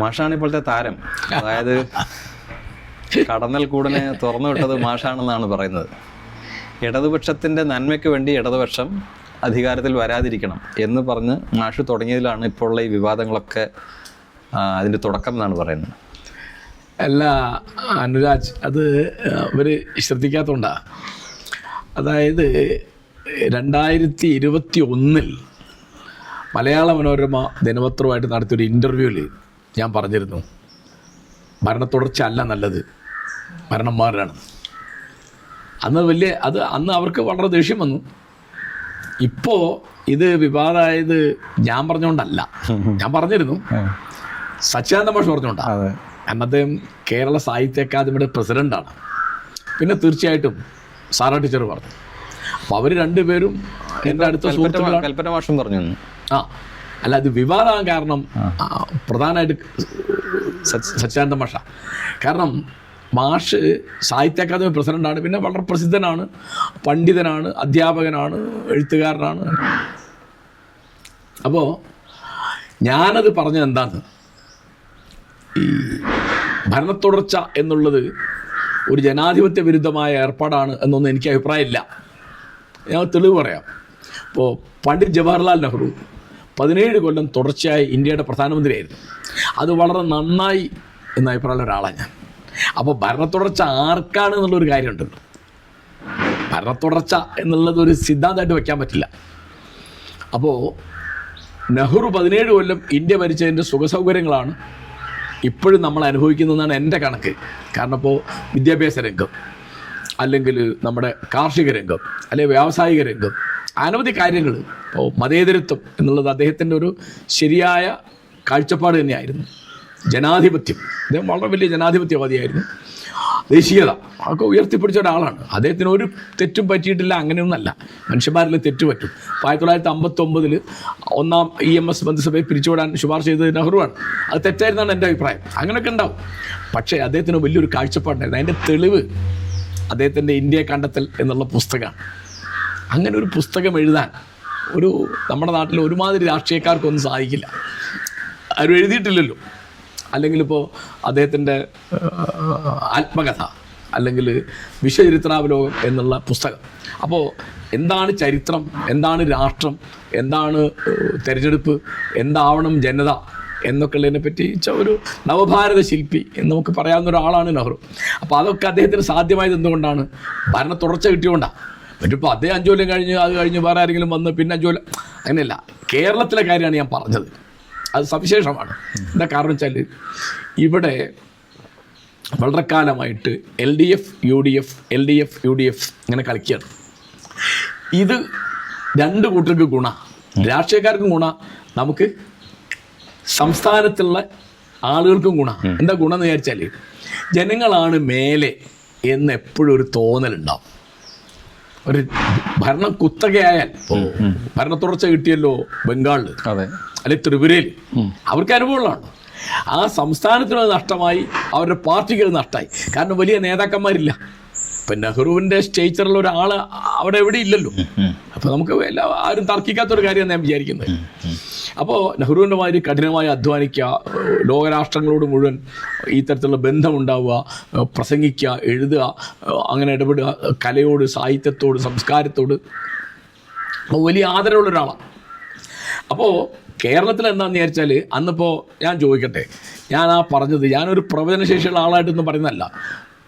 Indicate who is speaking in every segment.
Speaker 1: മാഷാണ് ഇപ്പോഴത്തെ താരം. അതായത് കടന്നൽ കൂടനെ തുറന്നു വിട്ടത് മാഷാണെന്നാണ് പറയുന്നത്. ഇടതുപക്ഷത്തിൻ്റെ നന്മയ്ക്ക് വേണ്ടി ഇടതുപക്ഷം അധികാരത്തിൽ വരാതിരിക്കണം എന്ന് പറഞ്ഞ് മാഷ് തുടങ്ങിയതിലാണ് ഇപ്പോൾ ഉള്ള ഈ വിവാദങ്ങളൊക്കെ അതിൻ്റെ തുടക്കം എന്നാണ് പറയുന്നത്.
Speaker 2: അല്ല അനുരാജ്, അത് ഇവർ ശ്രദ്ധിക്കാത്തതുകൊണ്ടാണ്. അതായത് 2021 മലയാള മനോരമ ദിനപത്രവുമായിട്ട് നടത്തിയൊരു ഇൻ്റർവ്യൂവിൽ ഞാൻ പറഞ്ഞിരുന്നു, ഭരണ തുടർച്ച അല്ല നല്ലത്, ഭരണം മാറുകയാണ്. അന്ന് അവർക്ക് വളരെ ദേഷ്യം വന്നു. ഇപ്പോൾ ഇത് വിവാദമായത് ഞാൻ പറഞ്ഞുകൊണ്ടല്ല, ഞാൻ പറഞ്ഞിരുന്നു, സച്ചിദാനന്ദ മാഷ് പറഞ്ഞുകൊണ്ടാണ്. കാരണം അദ്ദേഹം കേരള സാഹിത്യ അക്കാദമിയുടെ പ്രസിഡൻ്റാണ്. പിന്നെ തീർച്ചയായിട്ടും സാറാ ടീച്ചർ പറഞ്ഞു. അപ്പോൾ അവർ രണ്ടുപേരും എൻ്റെ അടുത്ത സുഹൃത്തുക്കളാണ്.
Speaker 1: കൽപ്പന മാഷും പറഞ്ഞു.
Speaker 2: അല്ല, അത് വിവാദമാകാൻ കാരണം പ്രധാനമായിട്ട് സച്ചിദാനന്ദ മാഷ. കാരണം മാഷ് സാഹിത്യ അക്കാദമി പ്രസിഡൻ്റാണ്, പിന്നെ വളരെ പ്രസിദ്ധനാണ്, പണ്ഡിതനാണ്, അധ്യാപകനാണ്, എഴുത്തുകാരനാണ്. അപ്പോൾ ഞാനത് പറഞ്ഞത് എന്താണ്, ഈ ഭരണത്തുടർച്ച എന്നുള്ളത് ഒരു ജനാധിപത്യ വിരുദ്ധമായ ഏർപ്പാടാണ് എന്നൊന്നും എനിക്ക് അഭിപ്രായമില്ല. ഞാൻ തെളിവ് പറയാം. ഇപ്പോൾ പണ്ഡിറ്റ് ജവഹർലാൽ നെഹ്റു 17 കൊല്ലം തുടർച്ചയായി ഇന്ത്യയുടെ പ്രധാനമന്ത്രിയായിരുന്നു. അത് വളരെ നന്നായി എന്ന അഭിപ്രായമുള്ള ഒരാളാണ് ഞാൻ. അപ്പോൾ ഭരണത്തുടർച്ച ആർക്കാണ് എന്നുള്ളൊരു കാര്യമുണ്ടല്ലോ. ഭരണത്തുടർച്ച എന്നുള്ളത് ഒരു സിദ്ധാന്തമായിട്ട് വയ്ക്കാൻ പറ്റില്ല. അപ്പോൾ നെഹ്റു 17 കൊല്ലം ഇന്ത്യ ഭരിച്ചതിൻ്റെ സുഖസൗകര്യങ്ങളാണ് ഇപ്പോഴും നമ്മൾ അനുഭവിക്കുന്നതെന്നാണ് എൻ്റെ കണക്ക്. കാരണം ഇപ്പോൾ വിദ്യാഭ്യാസ രംഗം, അല്ലെങ്കിൽ നമ്മുടെ കാർഷിക രംഗം, അല്ലെങ്കിൽ വ്യാവസായിക രംഗം, അനവധി കാര്യങ്ങൾ. ഇപ്പോൾ മതേതരത്വം എന്നുള്ളത് അദ്ദേഹത്തിൻ്റെ ഒരു ശരിയായ കാഴ്ചപ്പാട് തന്നെയായിരുന്നു. ജനാധിപത്യം, അദ്ദേഹം വളരെ വലിയ ജനാധിപത്യവാദിയായിരുന്നു. ദേശീയത ഒക്കെ ഉയർത്തിപ്പിടിച്ച ഒരാളാണ്. അദ്ദേഹത്തിന് ഒരു തെറ്റും പറ്റിയിട്ടില്ല, അങ്ങനെയൊന്നല്ല. മനുഷ്യന്മാരിൽ തെറ്റ് പറ്റും. 1959 ഒന്നാം EMS മന്ത്രിസഭയെ പിരിച്ചുവിടാൻ ശുപാർശ ചെയ്തത് നെഹ്റുവാണ്. അത് തെറ്റായിരുന്നാണ് എൻ്റെ അഭിപ്രായം. അങ്ങനെയൊക്കെ ഉണ്ടാവും. പക്ഷേ അദ്ദേഹത്തിന് വലിയൊരു കാഴ്ചപ്പാടുണ്ടായിരുന്നു. അതിൻ്റെ തെളിവ് അദ്ദേഹത്തിൻ്റെ ഇന്ത്യയെ കണ്ടെത്തൽ എന്നുള്ള പുസ്തകമാണ്. അങ്ങനെ ഒരു പുസ്തകം എഴുതാൻ നമ്മുടെ നാട്ടിൽ ഒരുമാതിരി രാഷ്ട്രീയക്കാർക്കൊന്നും സാധിക്കില്ല. ആരും എഴുതിയിട്ടില്ലല്ലോ. അല്ലെങ്കിൽ ഇപ്പോൾ അദ്ദേഹത്തിൻ്റെ ആത്മകഥ, അല്ലെങ്കിൽ വിശ്വചരിത്രാവലോകം എന്നുള്ള പുസ്തകം. അപ്പോൾ എന്താണ് ചരിത്രം, എന്താണ് രാഷ്ട്രം, എന്താണ് തെരഞ്ഞെടുപ്പ്, എന്താവണം ജനത എന്നൊക്കെയുള്ളതിനെ പറ്റി ഒരു നവഭാരത ശില്പി എന്ന് നമുക്ക് പറയാവുന്ന ഒരാളാണ് നെഹ്റു. അപ്പോൾ അതൊക്കെ അദ്ദേഹത്തിന് സാധ്യമായത് എന്തുകൊണ്ടാണ്? ഭരണ തുടർച്ച കിട്ടിയോണ്ടാണ്. മറ്റിപ്പോൾ അദ്ദേഹം 5 കൊല്ലം കഴിഞ്ഞ് അത് കഴിഞ്ഞ് വേറെ ആരെങ്കിലും വന്ന് പിന്നെ 5 കൊല്ലം, അങ്ങനെയല്ല. കേരളത്തിലെ കാര്യമാണ് ഞാൻ പറഞ്ഞത്. അത് സവിശേഷമാണ്. എന്താ കാരണം വെച്ചാൽ ഇവിടെ വളരെ കാലമായിട്ട് LDF UDF ഇങ്ങനെ കളിക്കുകയാണ്. ഇത് രണ്ട് കൂട്ടർക്ക് ഗുണ, രാഷ്ട്രീയക്കാർക്കും ഗുണ, നമുക്ക് സംസ്ഥാനത്തുള്ള ആളുകൾക്കും ഗുണ. എന്താ ഗുണം എന്ന് വിചാരിച്ചാൽ ജനങ്ങളാണ് മേലെ എന്ന് എപ്പോഴും ഒരു തോന്നലുണ്ടാവും. ഒരു ഭരണം കുത്തകയായാൽ, ഭരണ തുടർച്ച കിട്ടിയല്ലോ ബംഗാളിൽ, അല്ലെങ്കിൽ ത്രിപുരയിൽ, അവർക്ക് അനുഭവമുള്ളതാണ്. ആ സംസ്ഥാനത്തിന് നഷ്ടമായി, അവരുടെ പാർട്ടിക്ക് അത് നഷ്ടമായി. കാരണം വലിയ നേതാക്കന്മാരില്ല. ഇപ്പം നെഹ്റുവിൻ്റെ സ്റ്റേച്ചറിലുള്ള ഒരാൾ അവിടെ എവിടെ ഇല്ലല്ലോ. അപ്പോൾ നമുക്ക് ആരും തർക്കിക്കാത്തൊരു കാര്യമാണ് ഞാൻ വിചാരിക്കുന്നത്. അപ്പോൾ നെഹ്റുവിൻ്റെ മാതിരി കഠിനമായി അധ്വാനിക്കുക, ലോകരാഷ്ട്രങ്ങളോട് മുഴുവൻ ഈ തരത്തിലുള്ള ബന്ധമുണ്ടാവുക, പ്രസംഗിക്കുക, എഴുതുക, അങ്ങനെ ഇടപെടുക, കലയോട്, സാഹിത്യത്തോട്, സംസ്കാരത്തോട് വലിയ ആദരവുള്ള ഒരാളാണ്. അപ്പോൾ കേരളത്തിൽ എന്താണെന്ന് വിചാരിച്ചാൽ, അന്നിപ്പോൾ ഞാൻ ചോദിക്കട്ടെ, ഞാൻ പറഞ്ഞത് ഞാനൊരു പ്രവചനശേഷിയുള്ള ആളായിട്ടൊന്നും പറയുന്നതല്ല.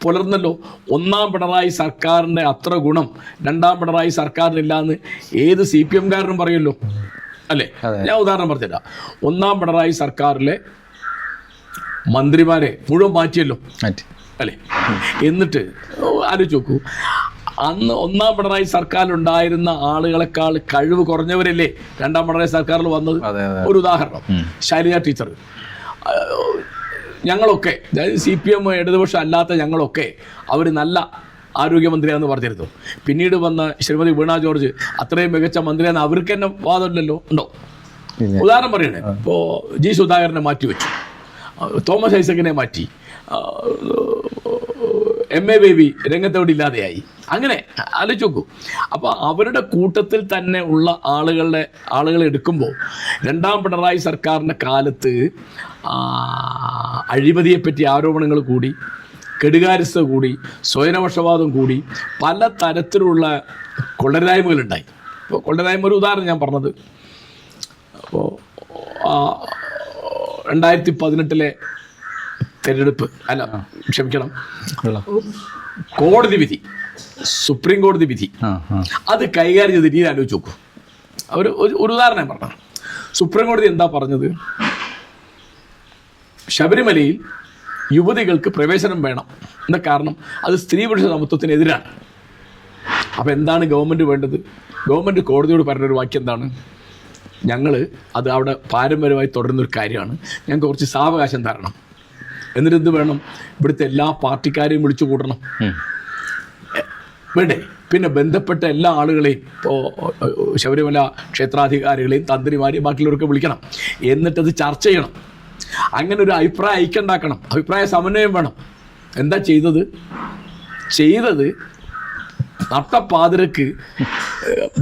Speaker 2: പുലർന്നല്ലോ. ഒന്നാം പിണറായി സർക്കാരിൻ്റെ അത്ര ഗുണം രണ്ടാം പിണറായി സർക്കാരിനില്ല എന്ന് ഏത് CPM-കാരനും പറയുമല്ലോ, അല്ലേ? ഞാൻ ഉദാഹരണം പറഞ്ഞുതരാം. ഒന്നാം പിണറായി സർക്കാരിലെ മന്ത്രിമാരെ മുഴുവൻ മാറ്റിയല്ലോ, അല്ലേ? എന്നിട്ട് ആലോചിച്ച് നോക്കൂ, അന്ന് ഒന്നാം പിണറായി സർക്കാരിലുണ്ടായിരുന്ന ആളുകളെക്കാൾ കഴിവ് കുറഞ്ഞവരല്ലേ രണ്ടാം പിണറായി സർക്കാരിൽ വന്നത്? ഒരു ഉദാഹരണം, ശൈലജ ടീച്ചർ. ഞങ്ങളൊക്കെ, അതായത് CPM ഇടതുപക്ഷം അല്ലാത്ത ഞങ്ങളൊക്കെ അവർ നല്ല ആരോഗ്യമന്ത്രിയാണെന്ന് പറഞ്ഞിരുന്നു. പിന്നീട് വന്ന ശ്രീമതി വീണ ജോർജ് അത്രയും മികച്ച മന്ത്രിയാണെന്ന് അവർക്ക് തന്നെ വാദമില്ലല്ലോ, ഉണ്ടോ? ഉദാഹരണം പറയണേ, ഇപ്പോൾ G. സുധാകരനെ മാറ്റിവെച്ചു, തോമസ് ഐസക്കിനെ മാറ്റി, MA ബേബി രംഗത്തോട് ഇല്ലാതെയായി. അങ്ങനെ ആലോചിച്ച് നോക്കൂ. അപ്പോൾ അവരുടെ കൂട്ടത്തിൽ തന്നെ ഉള്ള ആളുകളെ എടുക്കുമ്പോൾ രണ്ടാം പിണറായി സർക്കാരിൻ്റെ കാലത്ത് അഴിമതിയെപ്പറ്റി ആരോപണങ്ങൾ കൂടി, കെടുകാര്യസ്ഥത കൂടി, സ്വയനപക്ഷപാതം കൂടി, പല തരത്തിലുള്ള കൊള്ളരായ്മകളുണ്ടായി. ഇപ്പോൾ കൊള്ളരായ്മ ഒരു ഉദാഹരണം ഞാൻ പറഞ്ഞത്, അപ്പോൾ 2018 തെരഞ്ഞെടുപ്പ് കോടതി വിധി, സുപ്രീം കോടതി വിധി, അത് കൈകാര്യം ചെയ്ത രീതി ആലോചിച്ച് നോക്കൂ. ഒരു ഉദാഹരണം ഞാൻ പറഞ്ഞു. സുപ്രീം കോടതി എന്താ പറഞ്ഞത്? ശബരിമലയിൽ യുവതികൾക്ക് പ്രവേശനം വേണം എന്ന കാരണം അത് സ്ത്രീ പുരുഷ സമത്വത്തിനെതിരാണ്. അപ്പോൾ എന്താണ് ഗവൺമെൻറ് വേണ്ടത്? ഗവൺമെൻറ് കോടതിയോട് പറഞ്ഞൊരു വാക്യം എന്താണ്? ഞങ്ങൾ അത് അവിടെ പാരമ്പര്യമായി തുടരുന്നൊരു കാര്യമാണ്, ഞങ്ങൾക്ക് കുറച്ച് സാവകാശം തരണം. എന്നിട്ട് എന്ത് വേണം? ഇവിടുത്തെ എല്ലാ പാർട്ടിക്കാരെയും വിളിച്ചു കൂട്ടണം, വേണ്ടേ? പിന്നെ ബന്ധപ്പെട്ട എല്ലാ ആളുകളെയും, ഇപ്പോൾ ശബരിമല ക്ഷേത്രാധികാരികളെയും തന്ത്രിമാരെയും ബാക്കിയുള്ളവരൊക്കെ വിളിക്കണം. എന്നിട്ടത് ചർച്ച ചെയ്യണം. അങ്ങനെ ഒരു അഭിപ്രായ ഐക്യം ഉണ്ടാക്കണം, അഭിപ്രായ സമന്വയം വേണം. എന്താ ചെയ്തത്? നട്ടപ്പാതിരക്ക്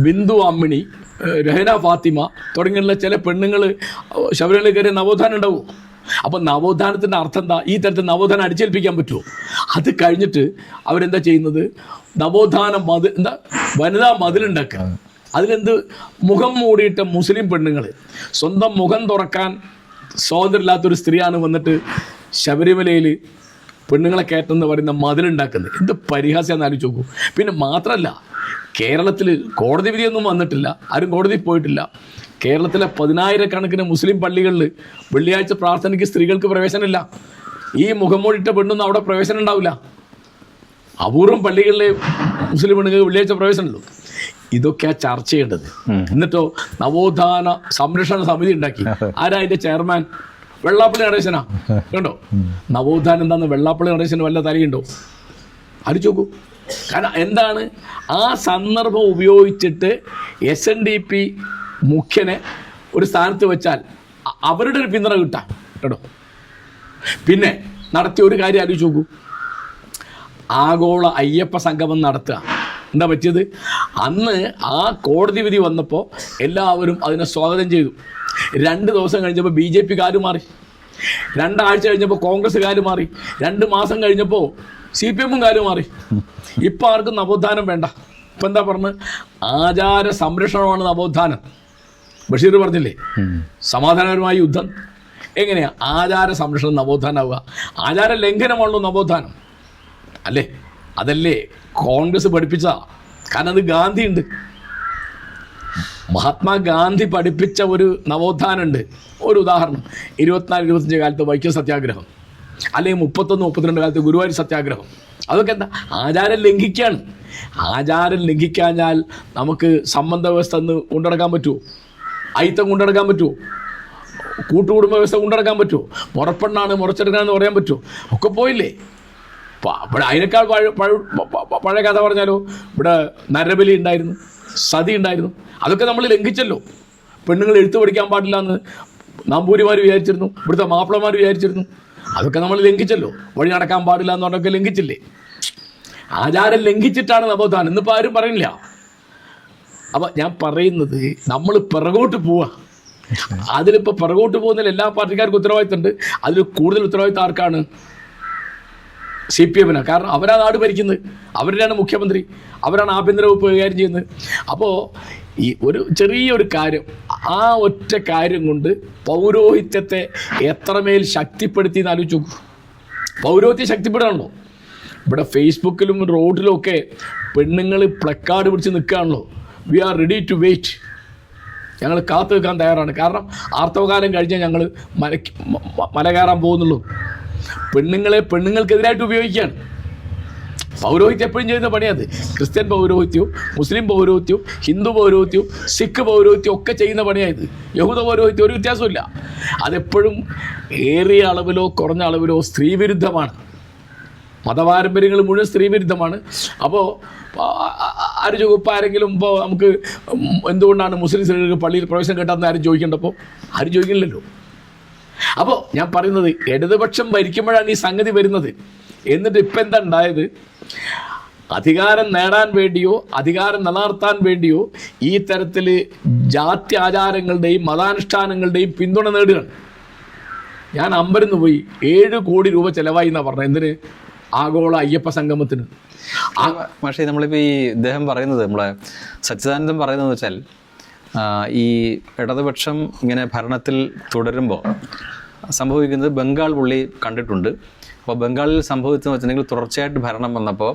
Speaker 2: ബിന്ദു അമ്മിണി, രഹന ഫാത്തിമ തുടങ്ങിയുള്ള ചില പെണ്ണുങ്ങൾ ശബരിമല കയറിയ നവോത്ഥാനം ഉണ്ടാവും. അപ്പം നവോത്ഥാനത്തിൻ്റെ അർത്ഥം എന്താ? ഈ തരത്തിൽ നവോത്ഥാനം അടിച്ചേൽപ്പിക്കാൻ പറ്റുമോ? അത് കഴിഞ്ഞിട്ട് അവരെന്താ ചെയ്യുന്നത്? വനിതാ മതിലുണ്ടാക്കുക. അതിലെന്ത്? മുഖം മൂടിയിട്ട് മുസ്ലിം പെണ്ണുങ്ങൾ, സ്വന്തം മുഖം തുറക്കാൻ സ്വാതന്ത്ര്യമില്ലാത്തൊരു സ്ത്രീയാണ് വന്നിട്ട് ശബരിമലയിൽ പെണ്ണുങ്ങളെ കയറ്റെന്ന് പറയുന്ന മതിലുണ്ടാക്കുന്നത്. എന്ത് പരിഹാസം ആലോചിച്ച് നോക്കൂ. പിന്നെ മാത്രമല്ല, കേരളത്തിൽ കോടതി വിധിയൊന്നും വന്നിട്ടില്ല, ആരും കോടതിയിൽ പോയിട്ടില്ല. കേരളത്തിലെ 10,000 മുസ്ലിം പള്ളികളിൽ വെള്ളിയാഴ്ച പ്രാർത്ഥനയ്ക്ക് സ്ത്രീകൾക്ക് പ്രവേശനമില്ല. ഈ മുഖംമൂടിയിട്ട പെണ്ണൊന്നും അവിടെ പ്രവേശനം ഉണ്ടാവില്ല. അപൂർവം പള്ളികളിലെ മുസ്ലിം പെണ്ണുങ്ങൾക്ക് വെള്ളിയാഴ്ച പ്രവേശനമുള്ളൂ. ഇതൊക്കെയാ ചർച്ച ചെയ്യേണ്ടത്. എന്നിട്ടോ നവോത്ഥാന സംരക്ഷണ സമിതി ഉണ്ടാക്കി. ആരാ അതിൻ്റെ ചെയർമാൻ? വെള്ളാപ്പള്ളി നടേശനാ. കണ്ടോ? നവോത്ഥാനം എന്താന്ന് വെള്ളാപ്പള്ളി നടേശന് വല്ല തലയുണ്ടോ? ആലോചിച്ച് നോക്കൂ. കാരണം എന്താണ്? ആ സന്ദർഭം ഉപയോഗിച്ചിട്ട് SNDP മുഖ്യനെ ഒരു സ്ഥാനത്ത് വെച്ചാൽ അവരുടെ ഒരു പിന്തുണ കിട്ടാം കേട്ടോ. പിന്നെ നടത്തിയ ഒരു കാര്യം ആലോചിച്ച് നോക്കൂ. ആഗോള അയ്യപ്പ സംഗമം നടത്തുക. എന്താ പറ്റിയത്? അന്ന് ആ കോടതി വിധി വന്നപ്പോൾ എല്ലാവരും അതിനെ സ്വാഗതം ചെയ്തു. 2 ദിവസം കഴിഞ്ഞപ്പോൾ BJP കാര് മാറി, 2 ആഴ്ച കഴിഞ്ഞപ്പോൾ കോൺഗ്രസ് കാര് മാറി, 2 മാസം കഴിഞ്ഞപ്പോൾ CPM കാര് മാറി. ഇപ്പം ആർക്കും നവോത്ഥാനം വേണ്ട. ഇപ്പം എന്താ പറഞ്ഞത്? ആചാര സംരക്ഷണമാണ് നവോത്ഥാനം. ബഷീർ പറഞ്ഞില്ലേ, സമാധാനപരമായ യുദ്ധം. എങ്ങനെയാ ആചാര സംരക്ഷണം നവോത്ഥാനമാവുക? ആചാര ലംഘനമാണല്ലോ നവോത്ഥാനം, അല്ലേ? അതല്ലേ കോൺഗ്രസ് പഠിപ്പിച്ച? കാരണം അത് ഗാന്ധി ഉണ്ട്, മഹാത്മാഗാന്ധി പഠിപ്പിച്ച ഒരു നവോത്ഥാനം ഉണ്ട്. ഒരു ഉദാഹരണം, 24-25 കാലത്ത് വൈക്കം സത്യാഗ്രഹം, അല്ലെങ്കിൽ 31-32 കാലത്ത് ഗുരുവായൂർ സത്യാഗ്രഹം. അതൊക്കെ എന്താ? ആചാരം ലംഘിക്കുകയാണ്. ആചാരം ലംഘിക്കാഞ്ഞാൽ നമുക്ക് സംബന്ധ വ്യവസ്ഥ കൊണ്ടുനടക്കാൻ പറ്റുമോ? അയിത്തം കൊണ്ടുനടക്കാൻ പറ്റുമോ? കൂട്ടുകുടുംബ വ്യവസ്ഥ കൊണ്ടുനടക്കാൻ പറ്റുമോ? മുറപ്പെണ്ണാണ് മുറച്ചെടുക്കാണെന്ന് പറയാൻ പറ്റുമോ? ഒക്കെ പോയില്ലേ. ഇവിടെ അതിനേക്കാൾ പഴയ കഥ പറഞ്ഞാലോ, ഇവിടെ നരബലി ഉണ്ടായിരുന്നു, സതി ഉണ്ടായിരുന്നു. അതൊക്കെ നമ്മൾ ലംഘിച്ചല്ലോ. പെണ്ണുങ്ങൾ എഴുത്ത് പഠിക്കാൻ പാടില്ല എന്ന് നമ്പൂരിമാർ വിചാരിച്ചിരുന്നു, ഇവിടുത്തെ മാപ്പിളമാർ വിചാരിച്ചിരുന്നു. അതൊക്കെ നമ്മൾ ലംഘിച്ചല്ലോ. വഴി നടക്കാൻ പാടില്ല എന്ന് പറഞ്ഞൊക്കെ ലംഘിച്ചില്ലേ. ആചാരം ലംഘിച്ചിട്ടാണ് നവോത്ഥാനം. ഇന്നിപ്പോൾ ആരും പറയുന്നില്ല. അപ്പം ഞാൻ പറയുന്നത്, നമ്മൾ പിറകോട്ട് പോവുക. അതിലിപ്പോൾ പിറകോട്ട് പോകുന്നതിൽ എല്ലാ പാർട്ടിക്കാർക്കും ഉത്തരവാദിത്തമുണ്ട്. അതിൽ കൂടുതൽ ഉത്തരവാദിത്തം ആർക്കാണ്? CPM. കാരണം അവരാ നാട് ഭരിക്കുന്നത്, അവരാണ് മുഖ്യമന്ത്രി, അവരാണ് ആഭ്യന്തര വകുപ്പ് കൈകാര്യം ചെയ്യുന്നത്. അപ്പോൾ ഈ ഒരു ചെറിയൊരു കാര്യം, ആ ഒറ്റ കാര്യം കൊണ്ട് പൗരോഹിത്യത്തെ എത്രമേൽ ശക്തിപ്പെടുത്തി എന്ന് ആലോചിച്ച് നോക്കൂ. പൗരോഹിത്യം ശക്തിപ്പെടാണല്ലോ. ഇവിടെ ഫേസ്ബുക്കിലും റോഡിലും ഒക്കെ പെണ്ണുങ്ങൾ പ്ലക്കാർഡ് പിടിച്ച് നിൽക്കുകയാണല്ലോ. We are ready to wait, ഞങ്ങൾ കാത്തു നിൽക്കാൻ തയ്യാറാണ്. കാരണം ആർത്തവകാലം കഴിഞ്ഞാൽ ഞങ്ങൾ മല കയറാൻ പോകുന്നുള്ളൂ. പെണ്ണുങ്ങളെ പെണ്ണുങ്ങൾക്കെതിരായിട്ട് ഉപയോഗിക്കുകയാണ്. പൗരോഹിത്യം എപ്പോഴും ചെയ്യുന്ന പണിയത്. ക്രിസ്ത്യൻ പൗരോഹിത്യവും മുസ്ലിം പൗരോഹിത്യവും ഹിന്ദു പൗരോഹിത്യവും സിഖ് പൗരോഹിത്യവും ഒക്കെ ചെയ്യുന്ന പണിയായത്. യഹൂദ പൗരോഹിത്യം ഒരു വ്യത്യാസമില്ല. അതെപ്പോഴും ഏറിയ അളവിലോ കുറഞ്ഞ അളവിലോ സ്ത്രീവിരുദ്ധമാണ്. മതപാരമ്പര്യങ്ങൾ മുഴുവൻ സ്ത്രീവിരുദ്ധമാണ്. അപ്പോൾ ആരും ആരെങ്കിലും ഇപ്പോൾ നമുക്ക് എന്തുകൊണ്ടാണ് മുസ്ലിം സ്ത്രീകൾക്ക് പള്ളിയിൽ പ്രവേശനം കിട്ടാമെന്ന് ആരും ചോദിക്കേണ്ടപ്പോൾ ആരും ചോദിക്കില്ലല്ലോ. അപ്പോൾ ഞാൻ പറയുന്നത്, ഇടതുപക്ഷം ഭരിക്കുമ്പോഴാണ് ഈ സംഗതി വരുന്നത്. എന്നിട്ട് ഇപ്പം എന്താ ഉണ്ടായത്? അധികാരം നേടാൻ വേണ്ടിയോ അധികാരം നിലനിർത്താൻ വേണ്ടിയോ ഈ തരത്തിൽ ജാതി ആചാരങ്ങളുടെയും മതാനുഷ്ഠാനങ്ങളുടെയും പിന്തുണ നേടുകയാണ്. ഞാൻ അമ്പരന്ന് പോയി 7 കോടി രൂപ ചിലവായി എന്നാണ് പറഞ്ഞത്. എന്തിന്? ആഗോള അയ്യപ്പ സംഗമത്തിന്.
Speaker 1: പക്ഷേ നമ്മളിപ്പോൾ ഈ ഇദ്ദേഹം പറയുന്നത്, നമ്മളെ സച്ചിദാനന്ദൻ പറയുന്നതെന്ന് വെച്ചാൽ, ഈ ഇടതുപക്ഷം ഇങ്ങനെ ഭരണത്തിൽ തുടരുമ്പോൾ സംഭവിക്കുന്നത് ബംഗാൾ പുള്ളി കണ്ടിട്ടുണ്ട്. അപ്പോൾ ബംഗാളിൽ സംഭവിച്ചെന്ന് വെച്ചിട്ടുണ്ടെങ്കിൽ തുടർച്ചയായിട്ട് ഭരണം വന്നപ്പോൾ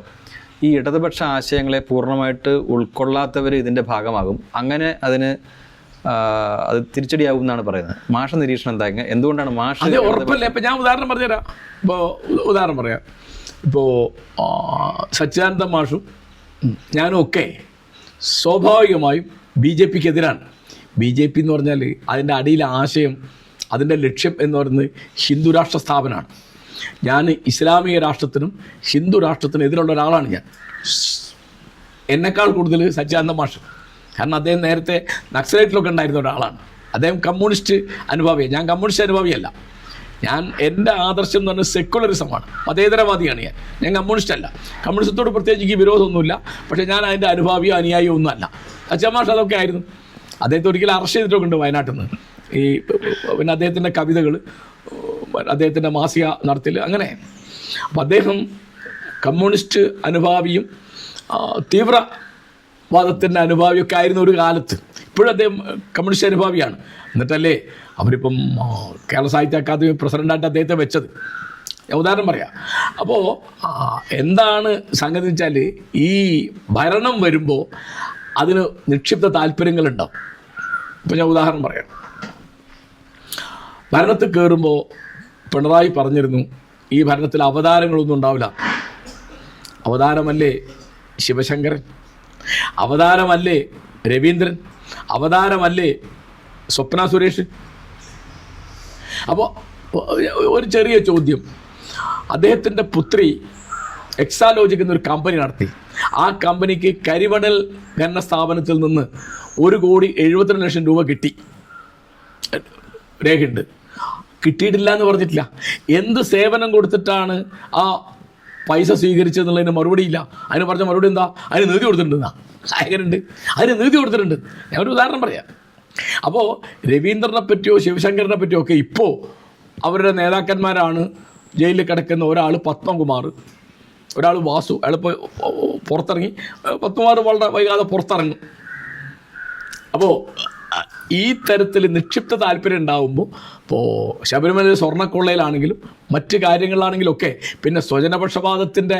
Speaker 1: ഈ ഇടതുപക്ഷ ആശയങ്ങളെ പൂർണ്ണമായിട്ട് ഉൾക്കൊള്ളാത്തവർ ഇതിൻ്റെ ഭാഗമാകും. അങ്ങനെ അത് തിരിച്ചടിയാകും എന്നാണ് പറയുന്നത്. മാഷ നിരീക്ഷണം എന്താ? എന്തുകൊണ്ടാണ് മാഷ?
Speaker 2: അത് ഉറപ്പല്ലേ. ഇപ്പം ഞാൻ ഉദാഹരണം പറഞ്ഞുതരാം. ഉദാഹരണം പറയാം. ഇപ്പോൾ സച്ചിദാനന്ദ മാഷും ഞാനും ഒക്കെ സ്വാഭാവികമായും BJPക്ക് എതിരാണ്. BJP എന്ന് പറഞ്ഞാൽ അതിൻ്റെ അടിയിലെ ആശയം, അതിൻ്റെ ലക്ഷ്യം എന്ന് പറയുന്നത് ഹിന്ദു രാഷ്ട്ര സ്ഥാപനമാണ്. ഞാൻ ഇസ്ലാമിക രാഷ്ട്രത്തിനും ഹിന്ദു രാഷ്ട്രത്തിനും എതിരുള്ള ഒരാളാണ്. ഞാൻ എന്നെക്കാൾ കൂടുതൽ സച്ചിദാനന്ദ മാഷ്. കാരണം അദ്ദേഹം നേരത്തെ നക്സലൈറ്റിലൊക്കെ ഉണ്ടായിരുന്ന ഒരാളാണ്. അദ്ദേഹം കമ്മ്യൂണിസ്റ്റ് അനുഭാവിയാണ്. ഞാൻ കമ്മ്യൂണിസ്റ്റ് അനുഭാവിയല്ല. എൻ്റെ ആദർശം എന്ന് പറഞ്ഞാൽ സെക്കുലറിസമാണ്, മതേതരവാദിയാണ്. ഞാൻ കമ്മ്യൂണിസ്റ്റ് അല്ല. കമ്മ്യൂണിസത്തോട് പ്രത്യേകിച്ച് എനിക്ക് വിരോധമൊന്നുമില്ല. പക്ഷേ ഞാൻ അതിൻ്റെ അനുഭാവിയോ അനുയായിയോ ഒന്നുമല്ല. സച്ചിദാനന്ദ അതൊക്കെ ആയിരുന്നു. അദ്ദേഹത്തെ ഒരിക്കലും അറസ്റ്റ് ചെയ്തിട്ടൊക്കെ ഉണ്ട് വയനാട്ടിൽ നിന്ന്. പിന്നെ അദ്ദേഹത്തിൻ്റെ കവിതകൾ, അദ്ദേഹത്തിൻ്റെ മാസിക നടത്തൽ, അങ്ങനെ. അപ്പം അദ്ദേഹം കമ്മ്യൂണിസ്റ്റ് അനുഭാവിയും തീവ്രവാദത്തിൻ്റെ അനുഭാവിയൊക്കെ ആയിരുന്ന ഒരു കാലത്ത്. ഇപ്പോഴും അദ്ദേഹം കമ്മ്യൂണിസ്റ്റ് അനുഭാവിയാണ്. എന്നിട്ടല്ലേ അവരിപ്പം കേരള സാഹിത്യ അക്കാദമി പ്രസിഡൻ്റായിട്ട് അദ്ദേഹത്തെ വെച്ചത്. ഞാൻ ഉദാഹരണം പറയാം. അപ്പോൾ എന്താണ് സംഗതി വെച്ചാൽ, ഈ ഭരണം വരുമ്പോൾ അതിന് നിക്ഷിപ്ത താല്പര്യങ്ങളുണ്ടാവും. ഇപ്പം ഞാൻ ഉദാഹരണം പറയാം. ഭരണത്തിൽ കയറുമ്പോൾ പിണറായി പറഞ്ഞിരുന്നു ഈ ഭരണത്തിൽ അവതാരങ്ങളൊന്നും ഉണ്ടാവില്ല. അവതാരമല്ലേ ശിവശങ്കരൻ, അവതാരമല്ലേ രവീന്ദ്രൻ, അവതാരമല്ലേ സ്വപ്ന സുരേഷ്. അപ്പോൾ ഒരു ചെറിയ ചോദ്യം. അദ്ദേഹത്തിൻ്റെ പുത്രി എക്സാലോജിക് എന്നൊരു കമ്പനി നടത്തി. ആ കമ്പനിക്ക് കരിമണൽ ഖനന സ്ഥാപനത്തിൽ നിന്ന് 1,72,00,000 രൂപ കിട്ടി. രേഖയുണ്ട്. കിട്ടിയിട്ടില്ല എന്ന് പറഞ്ഞിട്ടില്ല. എന്ത് സേവനം കൊടുത്തിട്ടാണ് ആ പൈസ സ്വീകരിച്ചതെന്നുള്ളതിന് മറുപടിയില്ല. അതിന് പറഞ്ഞ മറുപടി എന്താ? അതിന് നീതി കൊടുത്തിട്ടുണ്ടെന്നാ. അങ്ങനെയുണ്ട്, അതിന് നീതി കൊടുത്തിട്ടുണ്ട്. ഞാൻ ഒരു ഉദാഹരണം പറയാം. അപ്പോൾ രവീന്ദ്രനെ പറ്റിയോ ശിവശങ്കരനെ പറ്റിയോ ഒക്കെ ഇപ്പോൾ അവരുടെ നേതാക്കന്മാരാണ്. ജയിലിൽ കിടക്കുന്ന ഒരാൾ പത്മകുമാർ, ഒരാൾ വാസു. അയാളിപ്പോൾ പുറത്തിറങ്ങി. പത്മകുമാർ വളരെ വൈകാതെ പുറത്തിറങ്ങും. അപ്പോൾ ഈ തരത്തിൽ നിക്ഷിപ്ത താല്പര്യം ഉണ്ടാകുമ്പോൾ, ഇപ്പോൾ ശബരിമല സ്വർണ്ണക്കൊള്ളയിലാണെങ്കിലും മറ്റ് കാര്യങ്ങളിലാണെങ്കിലും ഒക്കെ, പിന്നെ സ്വജനപക്ഷപാതത്തിൻ്റെ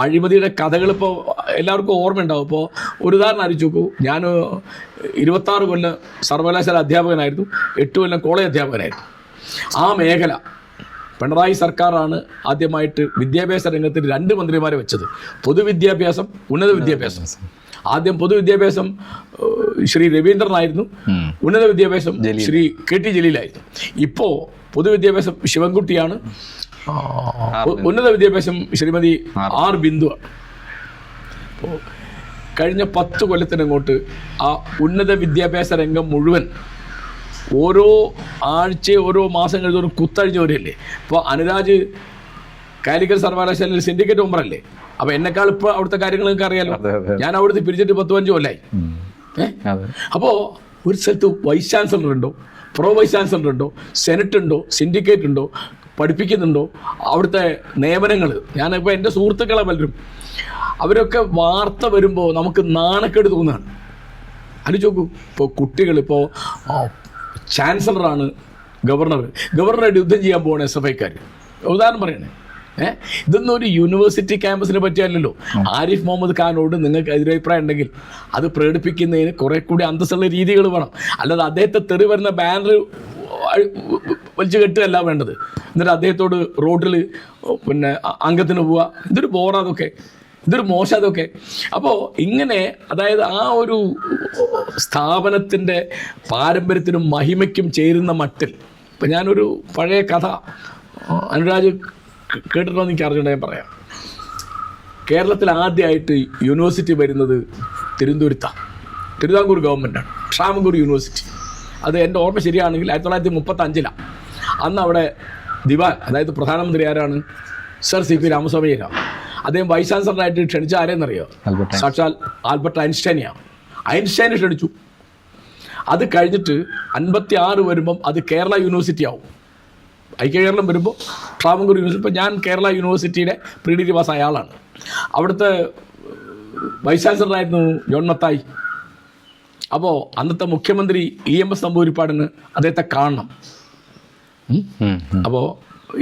Speaker 2: അഴിമതിയുടെ കഥകളിപ്പോൾ എല്ലാവർക്കും ഓർമ്മയുണ്ടാവും. ഇപ്പോൾ ഒരു ഉദാഹരണം അറിയിച്ചു നോക്കൂ. ഞാൻ 26 കൊല്ലം സർവകലാശാല അധ്യാപകനായിരുന്നു, 8 കൊല്ലം കോളേജ് അധ്യാപകനായിരുന്നു. ആ മേഖല പിണറായി സർക്കാരാണ് ആദ്യമായിട്ട് വിദ്യാഭ്യാസ രംഗത്തിന് 2 മന്ത്രിമാരെ വെച്ചത്. പൊതുവിദ്യാഭ്യാസം, ഉന്നത വിദ്യാഭ്യാസം. ആദ്യം പൊതുവിദ്യാഭ്യാസം ശ്രീ രവീന്ദ്രനായിരുന്നു, ഉന്നത വിദ്യാഭ്യാസം ശ്രീ KT ജലീലായിരുന്നു. ഇപ്പോൾ പൊതുവിദ്യാഭ്യാസം ശിവൻകുട്ടിയാണ്, ഉന്നത വിദ്യാഭ്യാസം ശ്രീമതി R ബിന്ദുവാണ്. അപ്പോൾ കഴിഞ്ഞ 10 കൊല്ലത്തിനങ്ങോട്ട് ആ ഉന്നത വിദ്യാഭ്യാസ രംഗം മുഴുവൻ ഓരോ ആഴ്ച ഓരോ മാസം കഴിഞ്ഞ കുത്തഴിഞ്ഞ വരെയല്ലേ. ഇപ്പോൾ അനുരാജ് കാലിക്കറ്റ് സർവകലാശാലയിൽ സിൻഡിക്കേറ്റ് മെമ്പറല്ലേ. അപ്പോൾ എന്നെക്കാൾ ഇപ്പോൾ അവിടുത്തെ കാര്യങ്ങൾ നിങ്ങൾക്ക് അറിയാലോ. ഞാൻ അവിടുത്തെ പിരിച്ചിട്ട് 10-15 കൊല്ലായി. അപ്പോൾ ഒരു സ്ഥലത്ത് വൈസ് ചാൻസലർ ഉണ്ടോ, പ്രോ വൈസ് ചാൻസലർ ഉണ്ടോ, സെനറ്റ് ഉണ്ടോ, സിൻഡിക്കേറ്റ് ഉണ്ടോ, പഠിപ്പിക്കുന്നുണ്ടോ, അവിടുത്തെ നിയമനങ്ങൾ. ഞാനിപ്പോൾ എൻ്റെ സുഹൃത്തുക്കളെ പലരും അവരൊക്കെ വാർത്ത വരുമ്പോൾ നമുക്ക് നാണക്കേട് തോന്നുകയാണ്. ആലോചിച്ച് നോക്കൂ. ഇപ്പോൾ കുട്ടികൾ, ഇപ്പോൾ ചാൻസലറാണ് ഗവർണറായിട്ട് യുദ്ധം ചെയ്യാൻ പോകണ SFIക്കാർ. ഉദാഹരണം പറയണേ. ഇതൊന്നും ഒരു യൂണിവേഴ്സിറ്റി ക്യാമ്പസിനെ പറ്റിയല്ലോ. ആരിഫ് മുഹമ്മദ് ഖാനോട് നിങ്ങൾക്ക് എതിരഭിപ്രായം ഉണ്ടെങ്കിൽ അത് പ്രകടിപ്പിക്കുന്നതിന് കുറെ കൂടി അന്തസ്സുള്ള രീതികൾ വേണം. അല്ലാതെ അദ്ദേഹത്തെ തെറി വരുന്ന ബാനർ വലിച്ചു കെട്ടുകയല്ല വേണ്ടത്. എന്നിട്ട് അദ്ദേഹത്തോട് റോഡിൽ പിന്നെ അംഗത്തിന് പോവുക. ഇതൊരു ബോറാതൊക്കെ, ഇതൊരു മോശം അതൊക്കെ. അപ്പോൾ ഇങ്ങനെ, അതായത് ആ ഒരു സ്ഥാപനത്തിൻ്റെ പാരമ്പര്യത്തിനും മഹിമയ്ക്കും ചേരുന്ന മട്ടിൽ. ഇപ്പം ഞാനൊരു പഴയ കഥ അനുരാജ് കേട്ടിട്ടുണ്ടോ എന്ന് എനിക്ക് അറിഞ്ഞുകൊണ്ട് ഞാൻ പറയാം. കേരളത്തിൽ ആദ്യമായിട്ട് യൂണിവേഴ്സിറ്റി വരുന്നത് തിരുവനന്തപുരത്താണ്. തിരുവിതാംകൂർ ഗവൺമെൻറ്റാണ്, ട്രാവൻകൂർ യൂണിവേഴ്സിറ്റി. അത് എൻ്റെ ഓർമ്മ ശരിയാണെങ്കിൽ 1935. അന്ന് അവിടെ ദിവാൻ, അതായത് പ്രധാനമന്ത്രി ആരാണ്? Sir CP രാമസ്വാമിയാണ്. അദ്ദേഹം വൈസ് ചാൻസലറായിട്ട് ക്ഷണിച്ച ആരെയെന്നറിയോ? സാക്ഷാൽ ആൽബർട്ട് ഐൻസ്റ്റൈനെയാണ്. ഐൻസ്റ്റൈനെ ക്ഷണിച്ചു. അത് കഴിഞ്ഞിട്ട് 56 വരുമ്പം അത് കേരള യൂണിവേഴ്സിറ്റി ആവും. ഐക്യകേരളം വരുമ്പോൾ ട്രാവൻകൂർ യൂണിവേഴ്സിറ്റി. ഇപ്പോൾ ഞാൻ കേരള യൂണിവേഴ്സിറ്റിയുടെ പ്രീ ഡിഗ്രി പാസ് അയാളാണ്. അവിടുത്തെ വൈസ് ചാൻസലറായിരുന്നു ജോൺ മത്തായി. അപ്പോൾ അന്നത്തെ മുഖ്യമന്ത്രി EMS നമ്പൂതിരിപ്പാടിന് അദ്ദേഹത്തെ കാണണം. അപ്പോൾ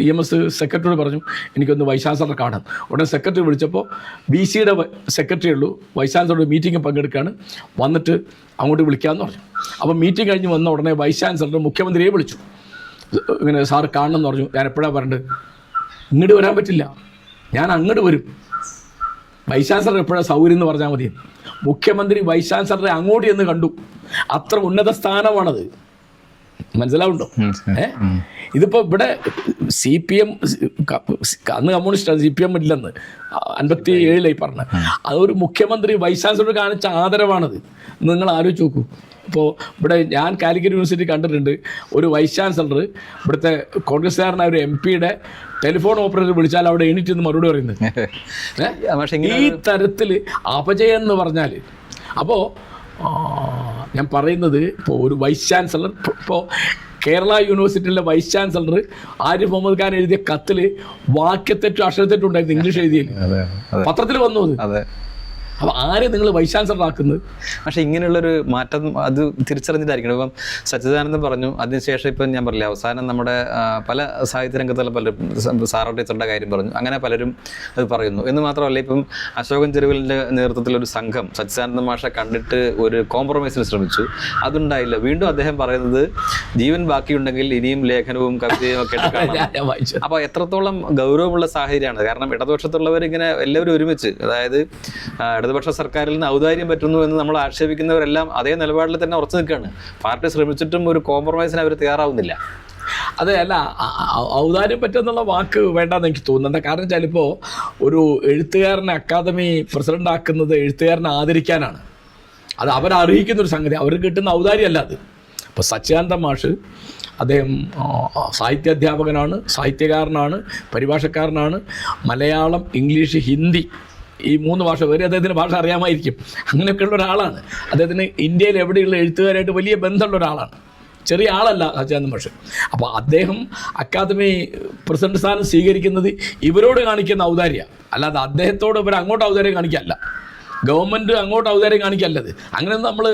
Speaker 2: EMS സെക്രട്ടറിയോട് പറഞ്ഞു എനിക്കൊന്ന് വൈസ് ചാൻസലറെ കാണാം. ഉടനെ സെക്രട്ടറി വിളിച്ചപ്പോൾ BCയുടെ സെക്രട്ടറി ഉള്ളൂ, വൈസ് ചാൻസലറുടെ മീറ്റിംഗ് പങ്കെടുക്കുകയാണ്, വന്നിട്ട് അങ്ങോട്ട് വിളിക്കാമെന്ന് പറഞ്ഞു. അപ്പോൾ മീറ്റിംഗ് കഴിഞ്ഞ് വന്ന ഉടനെ വൈസ് ചാൻസലർ മുഖ്യമന്ത്രിയെ വിളിച്ചു. ഇങ്ങനെ സാറ് കാണണം എന്ന് പറഞ്ഞു. ഞാൻ എപ്പോഴാണ് പറഞ്ഞത്? ഇങ്ങോട്ട് വരാൻ പറ്റില്ല, ഞാൻ അങ്ങോട്ട് വരും. വൈസ് ചാൻസലർ എപ്പോഴാണ് സൗകര്യം എന്ന് പറഞ്ഞാൽ മതി. മുഖ്യമന്ത്രി വൈസ് ചാൻസലറെ അങ്ങോട്ട് ചെന്ന് കണ്ടു. അത്ര ഉന്നത സ്ഥാനമാണത്. മനസ്സിലാവുണ്ടോ? ഇതിപ്പോൾ ഇവിടെ CPM അന്ന് കമ്മ്യൂണിസ്റ്റാണ്, CPM ഇല്ലെന്ന് 57 പറഞ്ഞത്. അതൊരു മുഖ്യമന്ത്രി വൈസ് ചാൻസലർ കാണിച്ച ആദരവാണത്. നിങ്ങൾ ആലോചിച്ച് നോക്കൂ. ഇപ്പോൾ ഇവിടെ ഞാൻ കാലിക്കറ്റ് യൂണിവേഴ്സിറ്റി കണ്ടിട്ടുണ്ട്, ഒരു വൈസ് ചാൻസലർ ഇവിടുത്തെ കോൺഗ്രസ്സുകാരനായ ഒരു MP-യുടെ ടെലിഫോൺ ഓപ്പറേറ്റർ വിളിച്ചാൽ അവിടെ എണീറ്റ് നിന്ന് മറുപടി പറയുന്നത്. ഈ തരത്തിൽ അപജയം എന്ന് പറഞ്ഞാൽ. അപ്പോൾ ഞാൻ പറയുന്നത്, ഇപ്പോൾ ഒരു വൈസ് ചാൻസലർ, ഇപ്പോൾ കേരള യൂണിവേഴ്സിറ്റിയിലെ വൈസ് ചാൻസലർ ആരിഫ് മുഹമ്മദ് ഖാൻ എഴുതിയ കത്തിൽ വാക്യത്തെറ്റും അക്ഷരത്തെറ്റും ഉണ്ടായിരുന്നു, ഇംഗ്ലീഷ് എഴുതിയ പത്രത്തിൽ വന്നു അത്. അപ്പോൾ ആരെ നിങ്ങൾ വൈസ് ചാൻസലർ ആക്കുന്നത്?
Speaker 1: പക്ഷേ ഇങ്ങനെയുള്ളൊരു മാറ്റം അത് തിരിച്ചറിഞ്ഞിട്ടായിരിക്കണം. ഇപ്പം സച്ചിദാനന്ദൻ പറഞ്ഞു, അതിനുശേഷം ഇപ്പം ഞാൻ പറഞ്ഞില്ല, അവസാനം നമ്മുടെ പല സാഹിത്യ രംഗത്തുള്ള പലരും സാറാ ടീച്ചറുടെ കാര്യം പറഞ്ഞു, അങ്ങനെ പലരും അത് പറയുന്നു. എന്ന് മാത്രമല്ല, ഇപ്പം അശോകൻ ചെരുവിലിൻ്റെ നേതൃത്വത്തിലൊരു സംഘം സച്ചിദാനന്ദ മാഷെ കണ്ടിട്ട് ഒരു കോംപ്രമൈസിന് ശ്രമിച്ചു, അതുണ്ടായില്ല. വീണ്ടും അദ്ദേഹം പറയുന്നത് ജീവൻ ബാക്കിയുണ്ടെങ്കിൽ ഇനിയും ലേഖനവും കവിതയും ഒക്കെ കാണാം. അപ്പോൾ എത്രത്തോളം ഗൗരവമുള്ള സാഹചര്യമാണ്. കാരണം ഇടതുപക്ഷത്തുള്ളവർ ഇങ്ങനെ എല്ലാവരും ഒരുമിച്ച്, അതായത് ഇടതുപക്ഷ സർക്കാരിൽ നിന്ന് ഔദാര്യം പറ്റുന്നു എന്ന് നമ്മൾ ആക്ഷേപിക്കുന്നവരെല്ലാം അതേ നിലപാടിൽ തന്നെ ഉറച്ചു നിൽക്കുകയാണ്. പാർട്ടി ശ്രമിച്ചിട്ടും ഒരു കോംപ്രമൈസിന് അവർ തയ്യാറാവുന്നില്ല.
Speaker 2: അതെ, അല്ല, ഔദാര്യം പറ്റുന്നുള്ള വാക്ക് വേണ്ടെന്ന് എനിക്ക് തോന്നുന്നത്. കാരണം വെച്ചാൽ ഇപ്പോൾ ഒരു എഴുത്തുകാരനെ അക്കാദമി പ്രസിഡന്റ് ആക്കുന്നത് എഴുത്തുകാരനെ ആദരിക്കാനാണ്. അത് അവരർഹിക്കുന്നൊരു സംഗതി, അവർക്ക് കിട്ടുന്ന ഔദാര്യമല്ല അത്. ഇപ്പോൾ സച്ചിദാനന്ദ മാഷ് അദ്ദേഹം സാഹിത്യ അധ്യാപകനാണ്, സാഹിത്യകാരനാണ്, പരിഭാഷക്കാരനാണ്. മലയാളം, ഇംഗ്ലീഷ്, ഹിന്ദി ഈ 3 ഭാഷ വരെ അദ്ദേഹത്തിന് ഭാഷ അറിയാമായിരിക്കും. അങ്ങനെയൊക്കെയുള്ള ഒരാളാണ്. അദ്ദേഹത്തിന് ഇന്ത്യയിൽ എവിടെയുള്ള എഴുത്തുകാരായിട്ട് വലിയ ബന്ധമുള്ള ഒരാളാണ്. ചെറിയ ആളല്ല സച്ചിദാനന്ദ മാഷ്. അപ്പോൾ അദ്ദേഹം അക്കാദമി പ്രസിഡന്റ് സ്ഥാനം സ്വീകരിക്കുന്നത് ഇവരോട് കാണിക്കുന്ന ഔദാര്യ, അല്ലാതെ അദ്ദേഹത്തോട് ഇവർ അങ്ങോട്ട് ഔദാര്യം കാണിക്കല്ല, ഗവൺമെൻറ് അങ്ങോട്ട് ഔദാര്യം കാണിക്കല്ലത്. അങ്ങനെയൊന്നും നമ്മൾ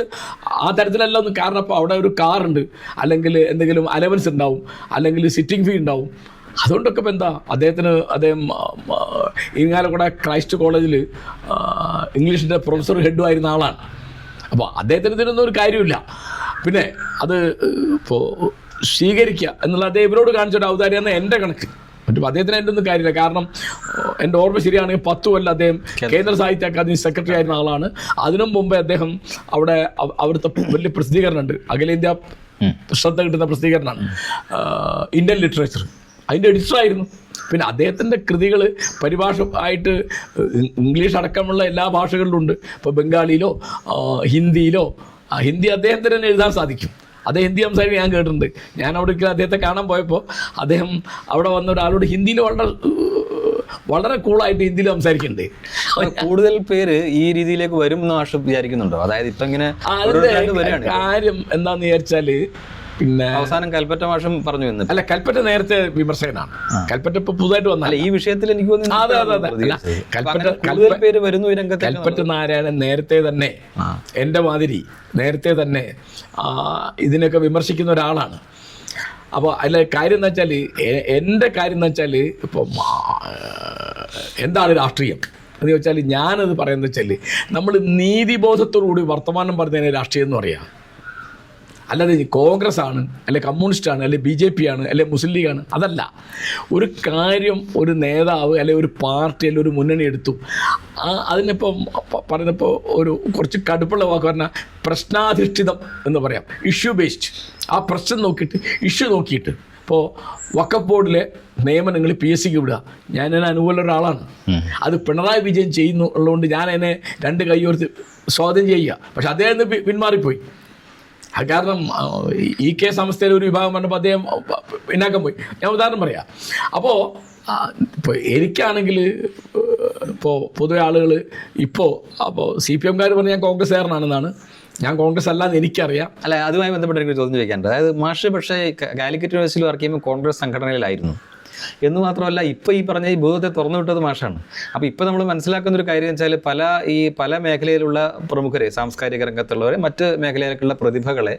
Speaker 2: ആ തരത്തിലല്ല ഒന്നും. കാരണം അപ്പോൾ അവിടെ ഒരു കാറുണ്ട്, അല്ലെങ്കിൽ എന്തെങ്കിലും അലവൻസ് ഉണ്ടാവും, അല്ലെങ്കിൽ സിറ്റിംഗ് ഫീ ഉണ്ടാവും. അതുകൊണ്ടൊക്കെ ഇപ്പം എന്താ, അദ്ദേഹം ഇരിങ്ങാലക്കുട ക്രൈസ്റ്റ് കോളേജിൽ ഇംഗ്ലീഷിൻ്റെ പ്രൊഫസർ ഹെഡുമായിരുന്ന ആളാണ്. അപ്പോൾ അദ്ദേഹത്തിന് ഇതിനൊന്നും ഒരു കാര്യമില്ല. പിന്നെ അത് ഇപ്പോൾ സ്വീകരിക്കുക എന്നുള്ള അദ്ദേഹം ഇവരോട് കാണിച്ചൊരു ഔദാര്യമെന്ന് എൻ്റെ കണക്ക്. മറ്റും അദ്ദേഹത്തിന് എൻ്റെ ഒന്നും കാര്യമില്ല. കാരണം എൻ്റെ ഓർമ്മ ശരിയാണെങ്കിൽ 10 കൊല്ലം അദ്ദേഹം കേന്ദ്ര സാഹിത്യ അക്കാദമി സെക്രട്ടറി ആയിരുന്ന ആളാണ്. അതിനും മുമ്പേ അദ്ദേഹം അവിടുത്തെ വലിയ പ്രസിദ്ധീകരണമുണ്ട്, അഖിലേന്ത്യാ ശ്രദ്ധ കിട്ടുന്ന പ്രസിദ്ധീകരണമാണ് ഇന്ത്യൻ ലിറ്ററേച്ചർ, അതിൻ്റെ എഡിറ്ററായിരുന്നു. പിന്നെ അദ്ദേഹത്തിൻ്റെ കൃതികൾ പരിഭാഷ ആയിട്ട് ഇംഗ്ലീഷ് അടക്കമുള്ള എല്ലാ ഭാഷകളിലുണ്ട്. ഇപ്പോൾ ബംഗാളിയിലോ ഹിന്ദിയിലോ, ഹിന്ദി അദ്ദേഹത്തിന് തന്നെ എഴുതാൻ സാധിക്കും. അദ്ദേഹം ഹിന്ദി സംസാരിക്കാൻ ഞാൻ കേട്ടിട്ടുണ്ട്. ഞാൻ അവിടെ അദ്ദേഹത്തെ കാണാൻ പോയപ്പോൾ അദ്ദേഹം അവിടെ വന്ന ഒരാളോട് ഹിന്ദിയിൽ വളരെ കൂളായിട്ട് ഹിന്ദിയിൽ സംസാരിക്കുന്നുണ്ട്.
Speaker 1: കൂടുതൽ പേര് ഈ രീതിയിലേക്ക് വരും എന്ന് മാഷ് വിചാരിക്കുന്നുണ്ടോ? അതായത് ഇപ്പം ഇങ്ങനെ
Speaker 2: കാര്യം എന്താണെന്ന് വിചാരിച്ചാൽ, പിന്നെ
Speaker 1: അവസാനം കൽപ്പറ്റ മാഷും പറഞ്ഞു വന്നു.
Speaker 2: അല്ല, കൽപ്പറ്റ നേരത്തെ വിമർശകനാണ്. കൽപ്പറ്റ ഇപ്പൊ പുതുതായിട്ട് വന്നല്ല ഈ
Speaker 1: വിഷയത്തിൽ. എനിക്ക്
Speaker 2: കൽപ്പറ്റ നാരായണൻ നേരത്തെ തന്നെ എൻ്റെ മാതിരി നേരത്തെ തന്നെ ഇതിനൊക്കെ വിമർശിക്കുന്ന ഒരാളാണ്. അപ്പോൾ അതിലെ കാര്യം എന്ന് വെച്ചാൽ, എൻ്റെ കാര്യം എന്ന് വെച്ചാൽ, ഇപ്പം എന്താണ് രാഷ്ട്രീയം എന്ന് ചോദിച്ചാൽ, ഞാനത് പറയുന്നത് വെച്ചാൽ, നമ്മൾ നീതിബോധത്തോടുകൂടി വർത്തമാനം പറഞ്ഞതിനെ രാഷ്ട്രീയം എന്ന് പറയാം. അല്ലാതെ കോൺഗ്രസ് ആണ്, അല്ലെ കമ്മ്യൂണിസ്റ്റ് ആണ്, അല്ലെ BJP ആണ്, അല്ലെ മുസ്ലിം ലീഗാണ്, അതല്ല. ഒരു കാര്യം ഒരു നേതാവ് അല്ലെ ഒരു പാർട്ടി അല്ലെ ഒരു മുന്നണി എടുത്തു, അതിനിപ്പം പറയുന്നപ്പോൾ ഒരു കുറച്ച് കടുപ്പുള്ള വാക്ക് പറഞ്ഞാൽ പ്രശ്നാധിഷ്ഠിതം എന്ന് പറയാം, ഇഷ്യൂ ബേസ്ഡ്. ആ പ്രശ്നം നോക്കിയിട്ട്, ഇഷ്യൂ നോക്കിയിട്ട്. ഇപ്പോൾ വഖഫ് ബോർഡിലെ നിയമനങ്ങൾ PSCക്ക് വിടുക, ഞാൻ അതിന് അനുകൂലമുള്ള ഒരാളാണ്. അത് പിണറായി വിജയൻ ചെയ്യുന്നുള്ളതുകൊണ്ട് ഞാൻ അതിനെ 2 കൈയോർത്ത് സ്വാഗതം ചെയ്യുക. പക്ഷെ അദ്ദേഹം പിന്മാറിപ്പോയി. കാരണം EK സംസ്ഥയിലെ ഒരു വിഭാഗം പറഞ്ഞപ്പോൾ അദ്ദേഹം പിന്നാക്കം പോയി. ഞാൻ ഉദാഹരണം പറയാം. അപ്പോൾ ഇപ്പോൾ എനിക്കാണെങ്കിൽ ഇപ്പോൾ പൊതുവെ ആളുകൾ അപ്പോൾ CPM-കാർ പറഞ്ഞ് ഞാൻ കോൺഗ്രസ്സുകാരനാണെന്നാണ്. ഞാൻ കോൺഗ്രസ് അല്ലാന്ന് എനിക്കറിയാം.
Speaker 1: അല്ല, അതുമായി ബന്ധപ്പെട്ട് എനിക്ക് ചോദ്യം ചോദിക്കാനുണ്ട്. അതായത് മാഷ് പക്ഷേ കാലിക്കറ്റ് യൂണിവേഴ്സിറ്റിയിൽ വർക്ക് ചെയ്യുമ്പോൾ കോൺഗ്രസ് സംഘടനയിലായിരുന്നു എന്ന് മാത്രമല്ല ഇപ്പോൾ ഈ പറഞ്ഞ ഈ ഭൂതത്തെ തുറന്നു വിട്ടത് മാഷാണ്. അപ്പോൾ ഇപ്പോൾ നമ്മൾ മനസ്സിലാക്കുന്ന ഒരു കാര്യം വെച്ചാൽ പല മേഖലയിലുള്ള പ്രമുഖരെ, സാംസ്കാരിക രംഗത്തുള്ളവരെ, മറ്റ് മേഖലയിലേക്കുള്ള പ്രതിഭകളെ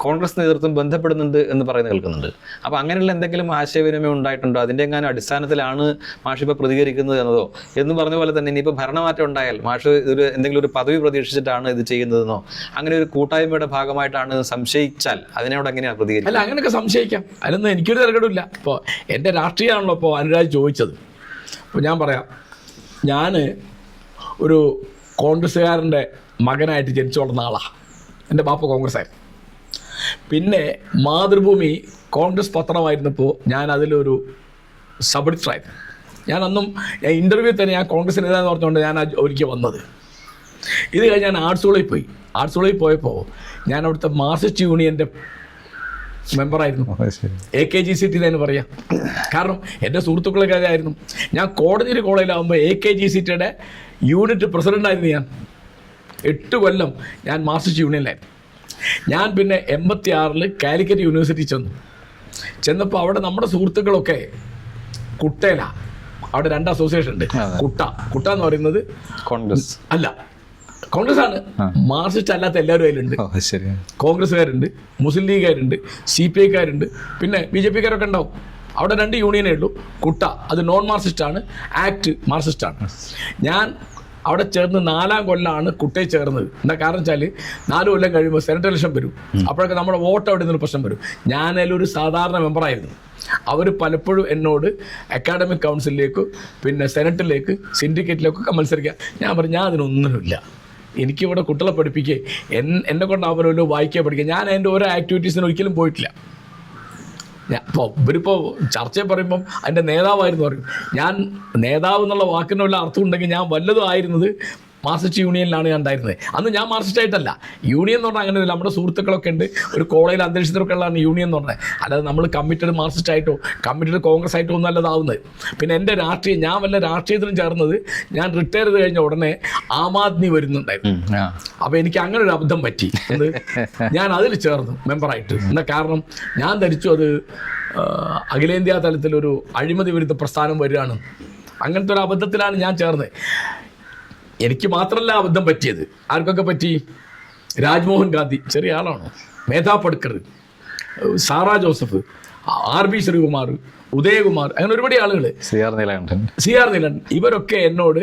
Speaker 1: കോൺഗ്രസ് നേതൃത്വം ബന്ധപ്പെടുന്നുണ്ട് എന്ന് പറയുന്നത് കേൾക്കുന്നുണ്ട്. അപ്പോൾ അങ്ങനെയുള്ള എന്തെങ്കിലും ആശയവിനിമയം ഉണ്ടായിട്ടുണ്ടോ? അതിൻ്റെ എങ്ങാനും അടിസ്ഥാനത്തിലാണ് മാഷ് ഇപ്പോൾ പ്രതികരിക്കുന്നത് എന്നതോ, എന്ന് പറഞ്ഞ പോലെ തന്നെ ഇനിയിപ്പോൾ ഭരണമാറ്റം ഉണ്ടായാൽ മാഷ് എന്തെങ്കിലും ഒരു പദവി പ്രതീക്ഷിച്ചിട്ടാണ് ഇത് ചെയ്യുന്നതെന്നോ, അങ്ങനെ ഒരു കൂട്ടായ്മയുടെ ഭാഗമായിട്ടാണ് സംശയിച്ചാൽ അതിനോട് എങ്ങനെയാണ് പ്രതികരിക്കുക?
Speaker 2: അല്ല, അങ്ങനെയൊക്കെ സംശയിക്കാം, അതിലൊന്നും എനിക്കൊരു തിരക്കടില്ല. ഇപ്പോൾ എൻ്റെ രാഷ്ട്രീയമാണല്ലോ ഇപ്പോൾ അനുരാജ് ചോദിച്ചത്. അപ്പോൾ ഞാൻ പറയാം, ഞാൻ ഒരു കോൺഗ്രസ്സുകാരൻ്റെ മകനായിട്ട് ജനിച്ചു വളർന്ന ആളാണ്. എൻ്റെ ബാപ്പ കോൺഗ്രസ്സായിരുന്നു. പിന്നെ മാതൃഭൂമി കോൺഗ്രസ് പത്രമായിരുന്നപ്പോൾ ഞാൻ അതിലൊരു സബ് എഡിറ്ററായിരുന്നു. ഞാൻ ഇൻ്റർവ്യൂ തന്നെ ഞാൻ കോൺഗ്രസ് നേതാന്ന് പറഞ്ഞുകൊണ്ട് ഞാൻ ഒരിക്കൽ വന്നത്. ഇത് കഴിഞ്ഞ് ഞാൻ ആർട്സ് കോളേജിൽ പോയപ്പോൾ ഞാൻ അവിടുത്തെ മാർക്സിസ്റ്റ് യൂണിയൻ്റെ മെമ്പറായിരുന്നു. AKGCT എന്ന് പറയാം. കാരണം എൻ്റെ സുഹൃത്തുക്കളൊക്കെ ആയിരുന്നു. ഞാൻ കോളേജിലാകുമ്പോൾ AKGCTയുടെ യൂണിറ്റ് പ്രസിഡൻ്റായിരുന്നു. ഞാൻ 8 കൊല്ലം ഞാൻ മാർക്സിസ്റ്റ് യൂണിയനിലായിരുന്നു. ഞാൻ പിന്നെ 86-ൽ കാലിക്കറ്റ് യൂണിവേഴ്സിറ്റി ചെന്നപ്പോൾ അവിടെ നമ്മുടെ സുഹൃത്തുക്കളൊക്കെ കുട്ടയിലാണ്. അവിടെ 2 അസോസിയേഷൻ ഉണ്ട്. കുട്ട എന്ന് പറയുന്നത്
Speaker 1: കോൺഗ്രസ്
Speaker 2: അല്ല, കോൺഗ്രസ് ആണ്. മാർക്സിസ്റ്റ് അല്ലാത്ത എല്ലാവരും അതിലുണ്ട്. കോൺഗ്രസ്സുകാരുണ്ട്, മുസ്ലിം ലീഗുകാരുണ്ട്, CPI-കാരുണ്ട്, പിന്നെ BJP-കാരൊക്കെ ഉണ്ടാവും. അവിടെ 2 യൂണിയനേ ഉള്ളൂ. കുട്ട അത് നോൺ മാർക്സിസ്റ്റ് ആണ്, ആക്ട് മാർക്സിസ്റ്റ് ആണ്. ഞാൻ അവിടെ ചേർന്ന് 4-ാം കൊല്ലമാണ് കുട്ടയിൽ ചേർന്നത്. എന്താ കാരണം വെച്ചാൽ 4 കൊല്ലം കഴിയുമ്പോൾ സെനറ്റ് ഇലക്ഷൻ വരും. അപ്പോഴൊക്കെ നമ്മുടെ വോട്ട് അവിടെ നിന്നൊരു പ്രശ്നം വരും. ഞാനതിലൊരു സാധാരണ മെമ്പറായിരുന്നു. അവർ പലപ്പോഴും എന്നോട് അക്കാഡമിക് കൗൺസിലിലേക്ക്, പിന്നെ സെനറ്റിലേക്ക്, സിൻഡിക്കേറ്റിലേക്കൊക്കെ മത്സരിക്കുക. ഞാൻ പറഞ്ഞു, ഞാൻ അതിനൊന്നുമില്ല, എനിക്കിവിടെ കുട്ടികളെ പഠിപ്പിക്കുക, എന്നെ കൊണ്ടാവുമല്ലോ വായിക്കുക, പഠിക്കുക. ഞാൻ അതിൻ്റെ ഓരോ ആക്ടിവിറ്റീസിന് ഒരിക്കലും പോയിട്ടില്ല. ഇവരിപ്പോൾ ചർച്ചയിൽ പറയുമ്പം അതിൻ്റെ നേതാവായിരുന്നു പറയും. ഞാൻ നേതാവ് എന്നുള്ള വാക്കിന് വല്ല അർത്ഥം ഉണ്ടെങ്കിൽ ഞാൻ വല്ലതും ആയിരുന്നത് മാർക്സിസ്റ്റ് യൂണിയനിലാണ് ഞാൻ ഉണ്ടായിരുന്നത്. അന്ന് ഞാൻ മാർക്സിസ്റ്റ് ആയിട്ടല്ല. യൂണിയൻ എന്ന് പറഞ്ഞാൽ അങ്ങനെയല്ല. നമ്മുടെ സുഹൃത്തുക്കളൊക്കെ ഉണ്ട്, ഒരു കോളേജിൽ അന്തരീക്ഷത്തിലൊക്കെ ഉള്ളതാണ് യൂണിയൻ എന്ന് പറഞ്ഞത്. അല്ലാതെ നമ്മൾ കമ്മിറ്റഡ് മാർക്സിസ്റ്റ് ആയിട്ടോ കമ്മിറ്റഡ് കോൺഗ്രസ് ആയിട്ടോ ഒന്നും അല്ലതാവുന്നത്. പിന്നെ എൻ്റെ ഞാൻ വല്ല രാഷ്ട്രീയത്തിലും ചേർന്നത്, ഞാൻ റിട്ടയർ ചെയ്ത് കഴിഞ്ഞ ഉടനെ ആം ആദ്മി വരുന്നുണ്ടായിരുന്നു. അപ്പോൾ എനിക്ക് അങ്ങനെ ഒരു അബദ്ധം പറ്റി. ഞാൻ അതിൽ ചേർന്നു മെമ്പറായിട്ട്. എന്താ കാരണം, ഞാൻ ധരിച്ചു അത് അഖിലേന്ത്യാ തലത്തിലൊരു അഴിമതി വിരുദ്ധ പ്രസ്ഥാനം വരികയാണ്. അങ്ങനത്തെ ഒരു അബദ്ധത്തിലാണ് ഞാൻ ചേർന്നത്. എനിക്ക് മാത്രമല്ല അബദ്ധം പറ്റിയത്, ആർക്കൊക്കെ പറ്റി? രാജ്മോഹൻ ഗാന്ധി, ചെറിയ ആളാണോ, മേധാ പട്കർ, സാറാ ജോസഫ്, RB ശ്രീകുമാർ, ഉദയകുമാർ, അങ്ങനെ ഒരുപാട് ആളുകൾ,
Speaker 1: CR നീലകണ്ഠൻ, ഇവരൊക്കെ എന്നോട്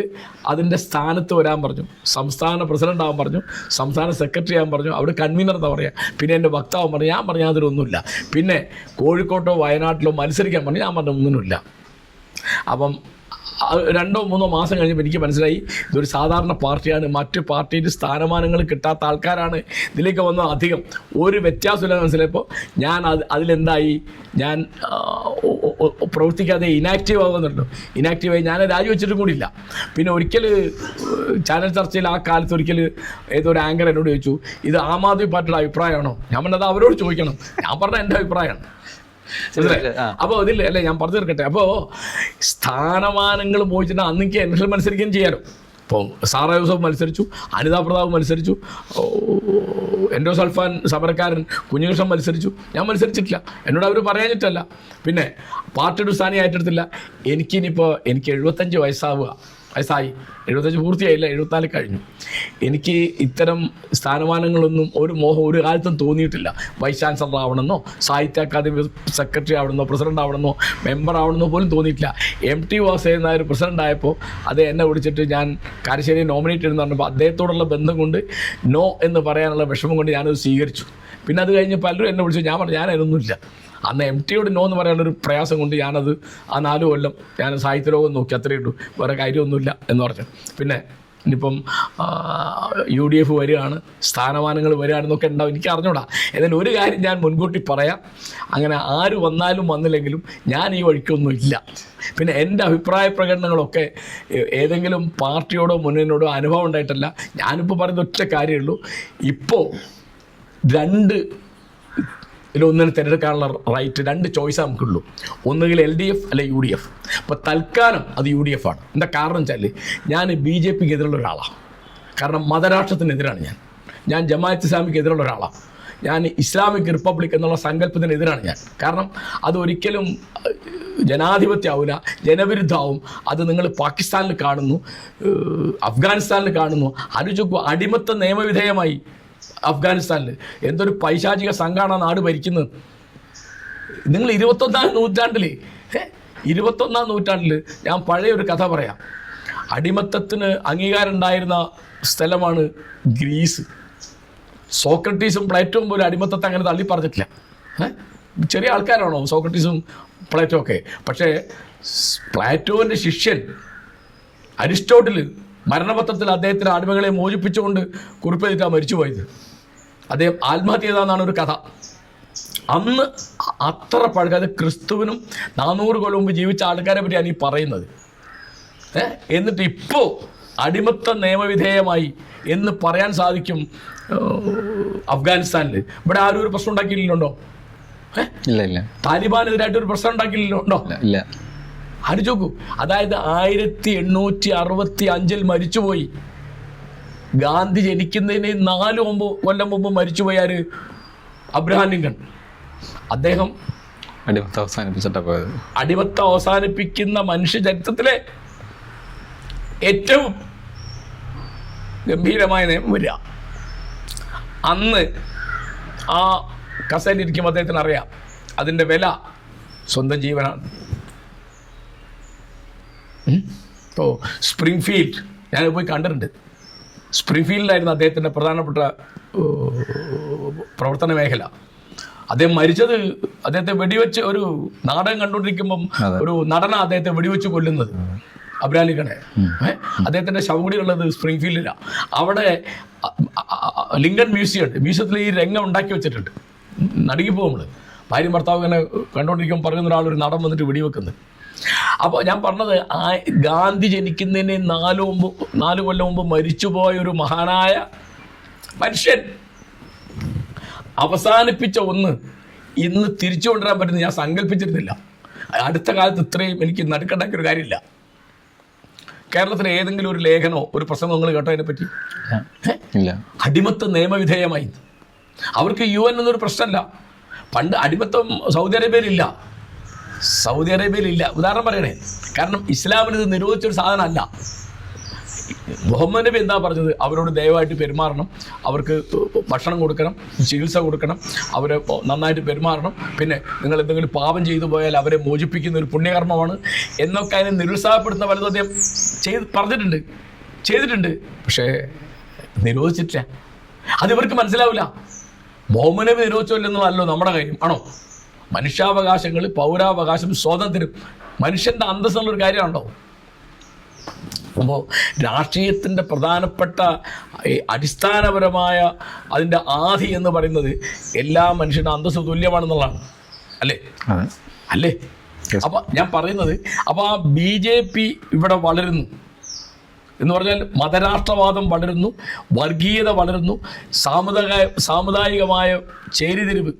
Speaker 1: അതിൻ്റെ സ്ഥാനത്ത് വരാൻ പറഞ്ഞു. സംസ്ഥാന പ്രസിഡന്റ് ആവാൻ പറഞ്ഞു, സംസ്ഥാന സെക്രട്ടറി ആവാൻ പറഞ്ഞു, അവിടെ കൺവീനർ എന്താ പറയുക, പിന്നെ എൻ്റെ വക്താവാൻ പറഞ്ഞു. ഞാൻ പറഞ്ഞു അതിലൊന്നുമില്ല. പിന്നെ കോഴിക്കോട്ടോ വയനാട്ടിലോ മത്സരിക്കാൻ പറഞ്ഞു. ഞാൻ പറഞ്ഞു ഒന്നിനുമില്ല. അപ്പം 2-3 മാസം കഴിഞ്ഞപ്പോൾ എനിക്ക് മനസ്സിലായി ഇതൊരു സാധാരണ പാർട്ടിയാണ്, മറ്റ് പാർട്ടിയിൽ സ്ഥാനമാനങ്ങൾ കിട്ടാത്ത ആൾക്കാരാണ് ഇതിലേക്ക് വന്നത്. അധികം ഒരു വ്യത്യാസമില്ലെന്ന് മനസ്സിലായപ്പോൾ ഞാൻ അതിലെന്തായി, ഞാൻ പ്രവർത്തിക്കാതെ ഇനാക്റ്റീവ് ആകുന്നുണ്ടോ. ഇനാക്റ്റീവായി ഞാൻ രാജിവെച്ചിട്ടും കൂടിയില്ല. പിന്നെ ഒരിക്കൽ ചാനൽ ചർച്ചയിൽ ആ കാലത്ത് ഒരിക്കൽ ഏതൊരു ആങ്കർ എന്നോട് ചോദിച്ചു, ഇത് ആം ആദ്മി പാർട്ടിയുടെ അഭിപ്രായമാണോ? ഞാൻ പറഞ്ഞത് അവരോട് ചോദിക്കണം. ഞാൻ പറഞ്ഞ എൻ്റെ അഭിപ്രായമാണ്. അപ്പോൾ ഇതില്ല അല്ലേ, ഞാൻ പറഞ്ഞു തീർക്കട്ടെ. അപ്പോൾ സ്ഥാനമാനങ്ങൾ പോയിച്ചിട്ട് അന്നെനിക്ക് എൻട്രൽ മത്സരിക്കുകയും ചെയ്യാലോ. ഇപ്പോൾ സാറാ യൂസഫ് മത്സരിച്ചു, അനിതാ പ്രതാപ് മത്സരിച്ചു, എൻഡോ സൾഫാൻ സമരക്കാരൻ കുഞ്ഞുകൃഷ്ണൻ മത്സരിച്ചു. ഞാൻ മത്സരിച്ചിട്ടില്ല, എന്നോട് അവർ പറയാനിട്ടല്ല. പിന്നെ പാർട്ടിയുടെ സ്ഥാനം ഏറ്റെടുത്തില്ല. എനിക്ക് 75 വയസ്സായി, 75 പൂർത്തിയായില്ല, 74 കഴിഞ്ഞു. എനിക്ക് ഇത്തരം സ്ഥാനമാനങ്ങളൊന്നും ഒരു മോഹം ഒരു കാലത്തും തോന്നിയിട്ടില്ല. വൈസ് ചാൻസലർ ആവണമെന്നോ, സാഹിത്യ അക്കാദമി സെക്രട്ടറി ആവണമെന്നോ, പ്രസിഡന്റ് ആവണമെന്നോ, മെമ്പർ ആവണമെന്നോ പോലും തോന്നിയിട്ടില്ല. MT വാസുദേവൻ നായർ പ്രസിഡന്റ് ആയപ്പോൾ അത് എന്നെ വിളിച്ചിട്ട് ഞാൻ കാരശ്ശേരി നോമിനേറ്റ് ചെയ്തെന്ന് പറഞ്ഞപ്പോൾ അദ്ദേഹത്തോടുള്ള ബന്ധം കൊണ്ട് നോ എന്ന് പറയാനുള്ള വിഷമം കൊണ്ട് ഞാനത് സ്വീകരിച്ചു. പിന്നെ അത് കഴിഞ്ഞ് പലരും എന്നെ വിളിച്ചു. ഞാൻ പറഞ്ഞു ഞാനതൊന്നുമില്ല. അന്ന് MTയോട് നോ എന്ന് പറയാനുള്ളൊരു പ്രയാസം കൊണ്ട് ഞാനത് ആ 4 കൊല്ലം ഞാൻ സാഹിത്യലോകം നോക്കി, അത്രയേ ഉള്ളൂ, വേറെ കാര്യമൊന്നുമില്ല എന്ന് പറഞ്ഞു. പിന്നെ ഇനിയിപ്പം UDF വരികയാണ്, സ്ഥാനമാനങ്ങൾ വരികയാണെന്നൊക്കെ ഉണ്ടാവും, എനിക്ക് അറിഞ്ഞൂടാ. ഏതായാലും ഒരു കാര്യം ഞാൻ മുൻകൂട്ടി പറയാം, അങ്ങനെ ആര് വന്നാലും വന്നില്ലെങ്കിലും ഞാൻ ഈ വഴിക്കൊന്നുമില്ല. പിന്നെ എൻ്റെ അഭിപ്രായ പ്രകടനങ്ങളൊക്കെ ഏതെങ്കിലും പാർട്ടിയോടോ മുന്നണിയോടോ അനുഭവം ഉണ്ടായിട്ടല്ല. ഞാനിപ്പോൾ പറയുന്ന ഒറ്റ കാര്യമുള്ളൂ, ഇപ്പോൾ 2
Speaker 2: ഇതിലൊന്നിനെ തിരഞ്ഞെടുക്കാനുള്ള റൈറ്റ് 2 ചോയ്സ് നമുക്കുള്ളൂ. ഒന്നുകിൽ LDF അല്ലെ UDF. അപ്പോൾ തൽക്കാലം അത് UDF ആണ്. എന്താ കാരണം വെച്ചാൽ ഞാൻ BJPക്ക് എതിരുള്ള ഒരാളാണ്. കാരണം മതരാഷ്ട്രത്തിനെതിരാണ് ഞാൻ ജമാഅത്ത് ഇസ്ലാമിക്ക് എതിരുള്ള ഒരാളാണ്. ഞാൻ ഇസ്ലാമിക് റിപ്പബ്ലിക് എന്നുള്ള സങ്കല്പത്തിനെതിരാണ് ഞാൻ. കാരണം അതൊരിക്കലും ജനാധിപത്യമാവില്ല, ജനവിരുദ്ധമാവും. അത് നിങ്ങൾ പാകിസ്ഥാനിൽ കാണുന്നു, അഫ്ഗാനിസ്ഥാനിൽ കാണുന്നു. ആലോചിക്കൂ, അടിമത്ത നിയമവിധേയമായി അഫ്ഗാനിസ്ഥാനിൽ. എന്തൊരു പൈശാചിക സംഘമാണ് നാട് ഭരിക്കുന്നത്. നിങ്ങൾ 21-ാം നൂറ്റാണ്ടിൽ ഞാൻ പഴയൊരു കഥ പറയാം. അടിമത്തത്തിന് അംഗീകാരം ഉണ്ടായിരുന്ന സ്ഥലമാണ് ഗ്രീസ്. സോക്രട്ടീസും പ്ലേറ്റോവും പോലും അടിമത്തത്തെ അങ്ങനെ തള്ളി പറഞ്ഞിട്ടില്ല. ചെറിയ ആൾക്കാരാണോ സോക്രട്ടീസും പ്ലേറ്റോ ഒക്കെ? പക്ഷേ പ്ലേറ്റോവിൻ്റെ ശിഷ്യൻ അരിസ്റ്റോട്ടിൽ മരണപത്രത്തിൽ അദ്ദേഹത്തിന് അടിമകളെ മോചിപ്പിച്ചുകൊണ്ട് കുറിപ്പെഴുതിട്ടാണ് മരിച്ചുപോയത്. അദ്ദേഹം ആത്മഹത്യ ചെയ്തതെന്നാണ് ഒരു കഥ. അന്ന് അത്ര പഴകാതെ ക്രിസ്തുവിനും 400 കൊല്ലം മുമ്പ് ജീവിച്ച ആൾക്കാരെ പറ്റിയാണ് ഈ പറയുന്നത്. എന്നിട്ട് ഇപ്പോൾ അടിമത്ത നിയമവിധേയമായി എന്ന് പറയാൻ സാധിക്കും അഫ്ഗാനിസ്ഥാനിൽ. ഇവിടെ ആരും ഒരു പ്രശ്നം ഉണ്ടാക്കിയില്ലല്ലോ.
Speaker 1: ഇല്ല.
Speaker 2: താലിബാനെതിരായിട്ട് ഒരു പ്രശ്നം ഉണ്ടാക്കിയില്ലല്ലോ.
Speaker 1: ഇല്ല.
Speaker 2: ആലോചിക്കൂ, അതായത് 1865 മരിച്ചുപോയി. ഗാന്ധി ജനിക്കുന്നതിന് 4 കൊല്ലം മുമ്പ് മരിച്ചുപോയ ആര്? Abraham Lincoln. അദ്ദേഹം
Speaker 1: അടിമത്തം അവസാനിപ്പിച്ചിട്ടാ പോയത്.
Speaker 2: അടിമത്തം അവസാനിപ്പിക്കുന്ന മനുഷ്യ ചരിത്രത്തിലെ ഏറ്റവും ഗംഭീരമായ നിയമം വരിക. അന്ന് ആ കസേരയിലിരിക്കുമ്പോൾ അദ്ദേഹത്തിന് അറിയാം അതിൻ്റെ വില സ്വന്തം ജീവനാണ്. ഇപ്പോൾ സ്പ്രിംഗ്ഫീൽഡ് ഞാൻ പോയി കണ്ടിട്ടുണ്ട്. സ്പ്രിംഗ്ഫീൽഡിലായിരുന്നു അദ്ദേഹത്തിൻ്റെ പ്രധാനപ്പെട്ട പ്രവർത്തന മേഖല. അദ്ദേഹം മരിച്ചത് അദ്ദേഹത്തെ വെടിവെച്ച്, ഒരു നാടകം കണ്ടുകൊണ്ടിരിക്കുമ്പം ഒരു നടന അദ്ദേഹത്തെ വെടിവെച്ച് കൊല്ലുന്നത് അബ്രഹാം ലിങ്കണെ. അദ്ദേഹത്തിൻ്റെ ശവകുടി ഉള്ളത് സ്പ്രിംഗ്ഫീൽഡിലാണ്. അവിടെ ലിങ്കൺ മ്യൂസിയത്തിൽ ഈ രംഗം ഉണ്ടാക്കി വെച്ചിട്ടുണ്ട്. നടുങ്ങിപ്പോകും നമ്മൾ. ഭാര്യയും ഭർത്താവ് ഇങ്ങനെ കണ്ടുകൊണ്ടിരിക്കുമ്പോൾ പറയുന്ന ഒരാളൊരു നടൻ വന്നിട്ട് വെടിവെക്കുന്നത്. അപ്പോൾ ഞാൻ പറഞ്ഞത്, ഗാന്ധി ജനിക്കുന്നതിന് 4 കൊല്ലം മുമ്പ് മരിച്ചുപോയ ഒരു മഹാനായ മനുഷ്യൻ അവസാനിപ്പിച്ച ഒന്ന് ഇന്ന് തിരിച്ചു കൊണ്ടുവരാൻ പറ്റുന്ന ഞാൻ സങ്കല്പിച്ചിരുന്നില്ല. അടുത്ത കാലത്ത് ഇത്രയും എനിക്ക് നടുക്കുണ്ടാക്കിയൊരു കാര്യമില്ല. കേരളത്തിലെ ഏതെങ്കിലും ഒരു ലേഖനോ ഒരു പ്രസംഗം നിങ്ങൾ കേട്ടോ അതിനെപ്പറ്റി? അടിമത്ത നിയമവിധേയമായി. അവർക്ക് UN എന്നൊരു പ്രശ്നമല്ല. പണ്ട് അടിമത്തം സൗദി അറേബ്യയിലില്ല. ഉദാഹരണം പറയണേ, കാരണം ഇസ്ലാമിന് ഇത് നിരോധിച്ചൊരു സാധനമല്ല. മുഹമ്മദ് നബി എന്താ പറഞ്ഞത്? അവരോട് ദയവായിട്ട് പെരുമാറണം, അവർക്ക് ഭക്ഷണം കൊടുക്കണം, ചികിത്സ കൊടുക്കണം, അവരെ നന്നായിട്ട് പെരുമാറണം. പിന്നെ നിങ്ങൾ എന്തെങ്കിലും പാപം ചെയ്തു പോയാൽ അവരെ മോചിപ്പിക്കുന്ന ഒരു പുണ്യകർമ്മമാണ് എന്നൊക്കെ അതിനെ നിരുത്സാഹപ്പെടുത്തുന്ന പലതും അദ്ദേഹം ചെയ്തിട്ടുണ്ട്. പക്ഷേ നിരോധിച്ചിട്ടില്ല. അതിവർക്ക് മനസ്സിലാവില്ല. മുഹമ്മദ് നബി നിരോധിച്ചില്ലെന്നല്ലോ നമ്മുടെ കാര്യം ആണോ? മനുഷ്യാവകാശങ്ങൾ, പൗരാവകാശം, സ്വാതന്ത്ര്യം, മനുഷ്യൻ്റെ അന്തസ്സ് എന്നുള്ളൊരു കാര്യമാണല്ലോ. അപ്പോൾ രാഷ്ട്രീയത്തിൻ്റെ പ്രധാനപ്പെട്ട അടിസ്ഥാനപരമായ അതിൻ്റെ ആദി എന്ന് പറയുന്നത് എല്ലാ മനുഷ്യൻ്റെ അന്തസ്സ് തുല്യമാണെന്നുള്ളതാണ്. അല്ലേ? അപ്പം ഞാൻ പറയുന്നത്, അപ്പോൾ ആ BJP ഇവിടെ വളരുന്നു എന്ന് പറഞ്ഞാൽ മതരാഷ്ട്രവാദം വളരുന്നു, വർഗീയത വളരുന്നു, സാമുദായികമായ ചേരിതിരിവ്,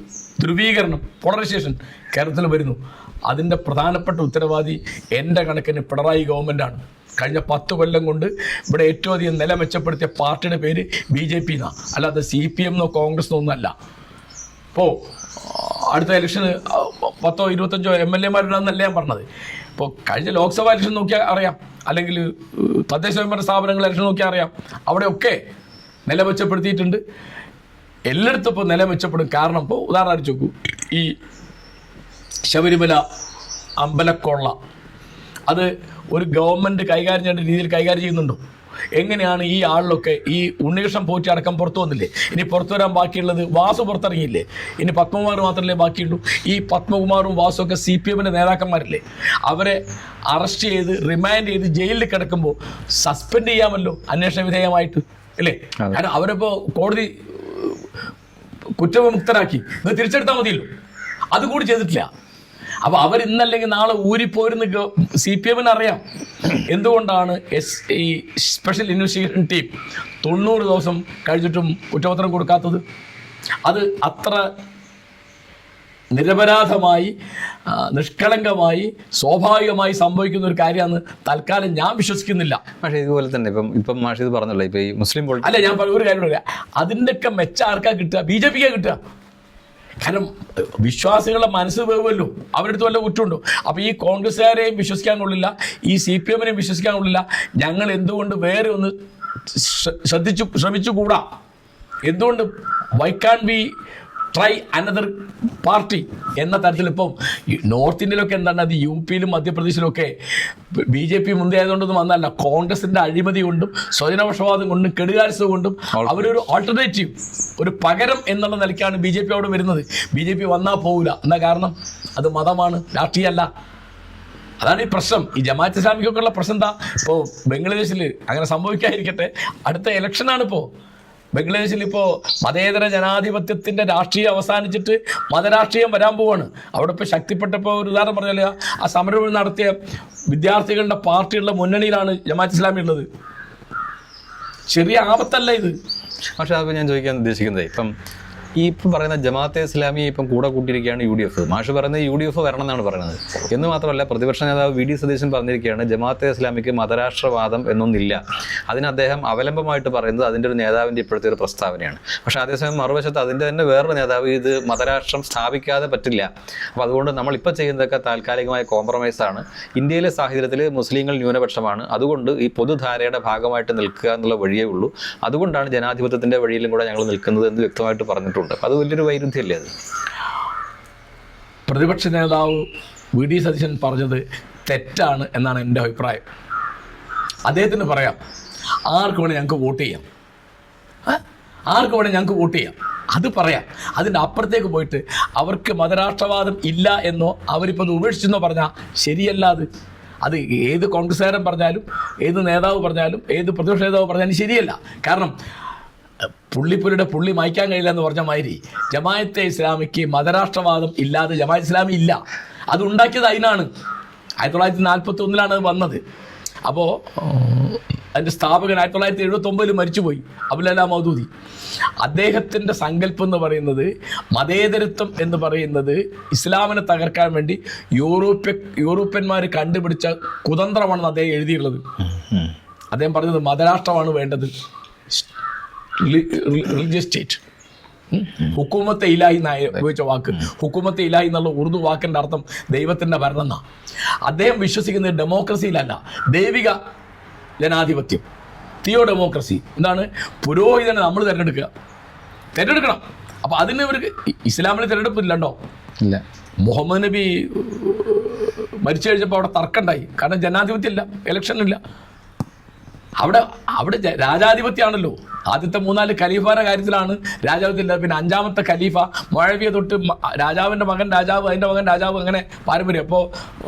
Speaker 2: ധ്രുവീകരണം, പോളറൈസേഷൻ കേരളത്തിൽ വരുന്നു. അതിൻ്റെ പ്രധാനപ്പെട്ട ഉത്തരവാദി എൻ്റെ കണക്കിന് പിണറായി ഗവൺമെൻറ്റാണ്. കഴിഞ്ഞ 10 കൊല്ലം കൊണ്ട് ഇവിടെ ഏറ്റവും അധികം നില മെച്ചപ്പെടുത്തിയ പാർട്ടിയുടെ പേര് BJP എന്നാണ്, അല്ലാതെ CPM എന്നോ കോൺഗ്രസ് ഒന്നും അല്ല. ഇപ്പോൾ അടുത്ത ഇലക്ഷന് 10-25 MLA-മാരുണ്ടെന്നല്ല ഞാൻ പറഞ്ഞത്. ഇപ്പോൾ കഴിഞ്ഞ ലോക്സഭാ ഇലക്ഷൻ നോക്കിയാൽ അറിയാം, അല്ലെങ്കിൽ തദ്ദേശ സ്വയംഭരണ സ്ഥാപനങ്ങൾ ഇലക്ഷൻ നോക്കിയാൽ അറിയാം. അവിടെയൊക്കെ നില മെച്ചപ്പെടുത്തിയിട്ടുണ്ട്. എല്ലായിടത്തും ഇപ്പോൾ നില മെച്ചപ്പെടും. കാരണം ഇപ്പോൾ ഉദാഹരണം അടിച്ചു നോക്കൂ, ഈ ശബരിമല അമ്പലക്കൊള്ള അത് ഒരു ഗവൺമെൻറ് കൈകാര്യം ചെയ്യേണ്ട രീതിയിൽ കൈകാര്യം ചെയ്യുന്നുണ്ടോ? എങ്ങനെയാണ് ഈ ആളിലൊക്കെ ഈ ഉണ്ണികൃഷ്ണൻ പോറ്റി അടക്കം പുറത്തു വന്നില്ലേ? ഇനി പുറത്തു വരാൻ ബാക്കിയുള്ളത് വാസു പുറത്തിറങ്ങിയില്ലേ? ഇനി പത്മകുമാർ മാത്രമല്ലേ ബാക്കിയുള്ളൂ? ഈ പത്മകുമാറും വാസും ഒക്കെ CPM-ൻ്റെ നേതാക്കന്മാരില്ലേ? അവരെ അറസ്റ്റ് ചെയ്ത് റിമാൻഡ് ചെയ്ത് ജയിലിൽ കിടക്കുമ്പോൾ സസ്പെൻഡ് ചെയ്യാമല്ലോ അന്വേഷണ വിധേയമായിട്ട്, അല്ലേ? കാരണം അവരിപ്പോൾ കോടതി കുറ്റവിമുക്തരാക്കി, ഇത് തിരിച്ചെടുത്താൽ മതിയല്ലോ. അതുകൂടി ചെയ്തിട്ടില്ല. അപ്പോൾ അവരിന്നല്ലെങ്കിൽ നാളെ ഊരിപ്പോരുന്ന CPM-ന് അറിയാം എന്തുകൊണ്ടാണ് ഈ സ്പെഷ്യൽ ഇൻവെസ്റ്റിഗേഷൻ ടീം 90 ദിവസം കഴിഞ്ഞിട്ടും കുറ്റപത്രം കൊടുക്കാത്തത്. അത് അത്ര നിരപരാധമായി നിഷ്കളങ്കമായി സ്വാഭാവികമായി സംഭവിക്കുന്ന ഒരു കാര്യമാണ് തൽക്കാലം ഞാൻ വിശ്വസിക്കുന്നില്ല.
Speaker 1: പക്ഷേ ഇതുപോലെ തന്നെ ഇപ്പം മാഷ് ഇത് പറഞ്ഞല്ലോ, ഇപ്പം ഈ മുസ്ലിം
Speaker 2: അല്ല, ഞാൻ ഒരു കാര്യം പറയാം, അതിൻ്റെയൊക്കെ മെച്ച ആർക്കാ കിട്ടുക? BJP കിട്ടുക. കാരണം വിശ്വാസികളുടെ മനസ്സ് വേവുമല്ലോ, അവരുടെ വല്ല കുറ്റമുണ്ടോ? അപ്പോൾ ഈ കോൺഗ്രസ്സുകാരെയും വിശ്വസിക്കാൻ കൊള്ളില്ല, ഈ CPM-നെയും വിശ്വസിക്കാൻ കൊള്ളില്ല. ഞങ്ങൾ എന്തുകൊണ്ട് വേറെ ഒന്ന് ശ്രമിച്ചുകൂടാ? എന്തുകൊണ്ട് why can be try another party എന്ന തരത്തിൽ? ഇപ്പം നോർത്ത് ഇന്ത്യയിലൊക്കെ എന്താണ്, അത് UP-യിലും മധ്യപ്രദേശിലൊക്കെ BJP മുന്തിയായതുകൊണ്ടൊന്നും വന്നല്ല, കോൺഗ്രസിൻ്റെ അഴിമതി കൊണ്ടും സ്വജനപക്ഷപാതം കൊണ്ടും കെടുകാര്യസ്ഥ കൊണ്ടും അവരൊരു ആൾട്ടർനേറ്റീവ്, ഒരു പകരം എന്നുള്ള നിലയ്ക്കാണ് BJP അവിടെ വരുന്നത്. BJP വന്നാൽ പോകില്ല. എന്താ കാരണം? അത് മതമാണ്, രാഷ്ട്രീയമല്ല. അതാണ് ഈ പ്രശ്നം. ഈ ജമാഅത്ത് ഇസ്ലാമിക്കൊക്കെ ഉള്ള പ്രശ്നം എന്താ? ഇപ്പോൾ ബംഗ്ലാദേശിൽ അങ്ങനെ സംഭവിക്കാതിരിക്കട്ടെ, അടുത്ത ഇലക്ഷനാണിപ്പോൾ. ബംഗ്ലാദേശിൽ ഇപ്പോൾ മതേതര ജനാധിപത്യത്തിൻ്റെ രാഷ്ട്രീയം അവസാനിച്ചിട്ട് മതരാഷ്ട്രീയം വരാൻ പോവാണ്. അവിടെ ഇപ്പോൾ ശക്തിപ്പെട്ടപ്പോൾ ഒരു ഉദാഹരണം പറഞ്ഞാൽ, ആ സമരം നടത്തിയ വിദ്യാർത്ഥികളുടെ പാർട്ടിയുള്ള മുന്നണിയിലാണ് ജമാഅത്ത് ഇസ്ലാമി ഉള്ളത്. ചെറിയ ആപത്തല്ല ഇത്.
Speaker 1: പക്ഷേ അത് ഞാൻ ചോദിക്കാൻ ഉദ്ദേശിക്കുന്നത്, ഇപ്പം ഈ ഇപ്പം പറയുന്ന ജമാഅത്തെ ഇസ്ലാമി ഇപ്പം കൂടെ കൂട്ടിയിരിക്കുകയാണ് UDF. മാഷ് പറയുന്നത് UDF വരണം എന്നാണ് പറയുന്നത്. എന്ന് മാത്രമല്ല, പ്രതിപക്ഷ നേതാവ് VD സതീശൻ പറഞ്ഞിരിക്കുകയാണ് ജമാഅത്തെ ഇസ്ലാമിക്ക് മതരാഷ്ട്രവാദം എന്നൊന്നില്ല. അതിന് അദ്ദേഹം അവലംബമായിട്ട് പറയുന്നത് അതിൻ്റെ ഒരു നേതാവിൻ്റെ ഇപ്പോഴത്തെ ഒരു പ്രസ്താവനയാണ്. പക്ഷേ അതേസമയം മറുവശത്ത് അതിൻ്റെ തന്നെ വേറൊരു നേതാവ് ഇത് മതരാഷ്ട്രം സ്ഥാപിക്കാതെ പറ്റില്ല, അപ്പോൾ അതുകൊണ്ട് നമ്മളിപ്പോൾ ചെയ്യുന്നതൊക്കെ താൽക്കാലികമായ കോംപ്രമൈസാണ്, ഇന്ത്യയിലെ സാഹചര്യത്തിൽ മുസ്ലിങ്ങൾ ന്യൂനപക്ഷമാണ്, അതുകൊണ്ട് ഈ പൊതുധാരയുടെ ഭാഗമായിട്ട് നിൽക്കുക എന്നുള്ള വഴിയേ ഉള്ളൂ, അതുകൊണ്ടാണ് ജനാധിപത്യത്തിൻ്റെ വഴിയിലും കൂടെ ഞങ്ങൾ നിൽക്കുന്നത് എന്ന് വ്യക്തമായിട്ട് പറഞ്ഞിട്ടുണ്ട്. അത് വലിയൊരു വൈരുദ്ധ്യമല്ലേ? അത്
Speaker 2: പ്രതിപക്ഷ നേതാവ് VD സതീശൻ പറഞ്ഞത് തെറ്റാണ് എന്നാണ് എൻ്റെ അഭിപ്രായം. അദ്ദേഹത്തിന് പറയാം, ആർക്ക് വേണേൽ ഞങ്ങൾക്ക് വോട്ട് ചെയ്യാം, ആർക്ക് വേണേൽ ഞങ്ങൾക്ക് വോട്ട് ചെയ്യാം, അത് പറയാം. അതിൻ്റെ അപ്പുറത്തേക്ക് പോയിട്ട് അവർക്ക് മതരാഷ്ട്രവാദം ഇല്ല എന്നോ അവരിപ്പോൾ അത് ഉപേക്ഷിച്ചെന്നോ പറഞ്ഞാൽ ശരിയല്ല. അത് ഏത് കോൺഗ്രസ്സുകാരൻ പറഞ്ഞാലും ഏത് നേതാവ് പറഞ്ഞാലും ഏത് പ്രതിപക്ഷ നേതാവ് പറഞ്ഞാലും ശരിയല്ല. കാരണം പുള്ളിപ്പുലിയുടെ പുള്ളി മായ്ക്കാൻ കഴിയില്ല എന്ന് പറഞ്ഞ മാതിരി ജമാഅത്തെ ഇസ്ലാമിക്ക് മതരാഷ്ട്രവാദം ഇല്ലാതെ ജമാഅത്ത് ഇസ്ലാമി ഇല്ല. അത് ഉണ്ടാക്കിയത് അതിനാണ്. 1941 അത് വന്നത്. അപ്പോൾ അതിൻ്റെ സ്ഥാപകൻ 1979 മരിച്ചുപോയി, അബുൽ കലാം മൗദൂദി. അദ്ദേഹത്തിൻ്റെ സങ്കല്പം എന്ന് പറയുന്നത്, മതേതരത്വം എന്ന് പറയുന്നത് ഇസ്ലാമിനെ തകർക്കാൻ വേണ്ടി യൂറോപ്യന്മാർ കണ്ടുപിടിച്ച കുതന്ത്രമാണെന്ന് അദ്ദേഹം എഴുതിയിട്ടുള്ളത്. അദ്ദേഹം പറഞ്ഞത് മതരാഷ്ട്രമാണ് വേണ്ടത്, റിലീജിയസ് സ്റ്റേറ്റ്. ഹുക്കൂമത്തെ ഇലാഹി എന്നാണ് ഉപയോഗിച്ച വാക്ക്. ഹുക്കൂമത്തെ ഇലാഹി എന്നുള്ള ഉറുദു വാക്കിൻ്റെ അർത്ഥം ദൈവത്തിൻ്റെ ഭരണം എന്നാണ്. അദ്ദേഹം വിശ്വസിക്കുന്നത് ഡെമോക്രസിയിലല്ല, ദൈവിക ജനാധിപത്യം, തിയോ ഡെമോക്രസി. എന്താണ്? പുരോഹിതനെ നമ്മൾ തിരഞ്ഞെടുക്കണം. അപ്പോൾ അതിന് ഇവർക്ക് ഇസ്ലാമിൽ തിരഞ്ഞെടുപ്പില്ലല്ലോ.
Speaker 1: ഇല്ല.
Speaker 2: മുഹമ്മദ് നബി മരിച്ചു കഴിഞ്ഞപ്പോൾ അവിടെ തർക്കമുണ്ടായി. കാരണം ജനാധിപത്യം ഇല്ല, ഇലക്ഷനില്ല. അവിടെ രാജാധിപത്യമാണല്ലോ. ആദ്യത്തെ 3-4 ഖലീഫാരുടെ കാര്യത്തിലാണ് രാജാവില്ല. പിന്നെ 5ാമത്തെ ഖലീഫ മുഅവിയ തൊട്ട് രാജാവിൻ്റെ മകൻ രാജാവ്, അതിൻ്റെ മകൻ രാജാവ്, അങ്ങനെ പാരമ്പര്യം. അപ്പോൾ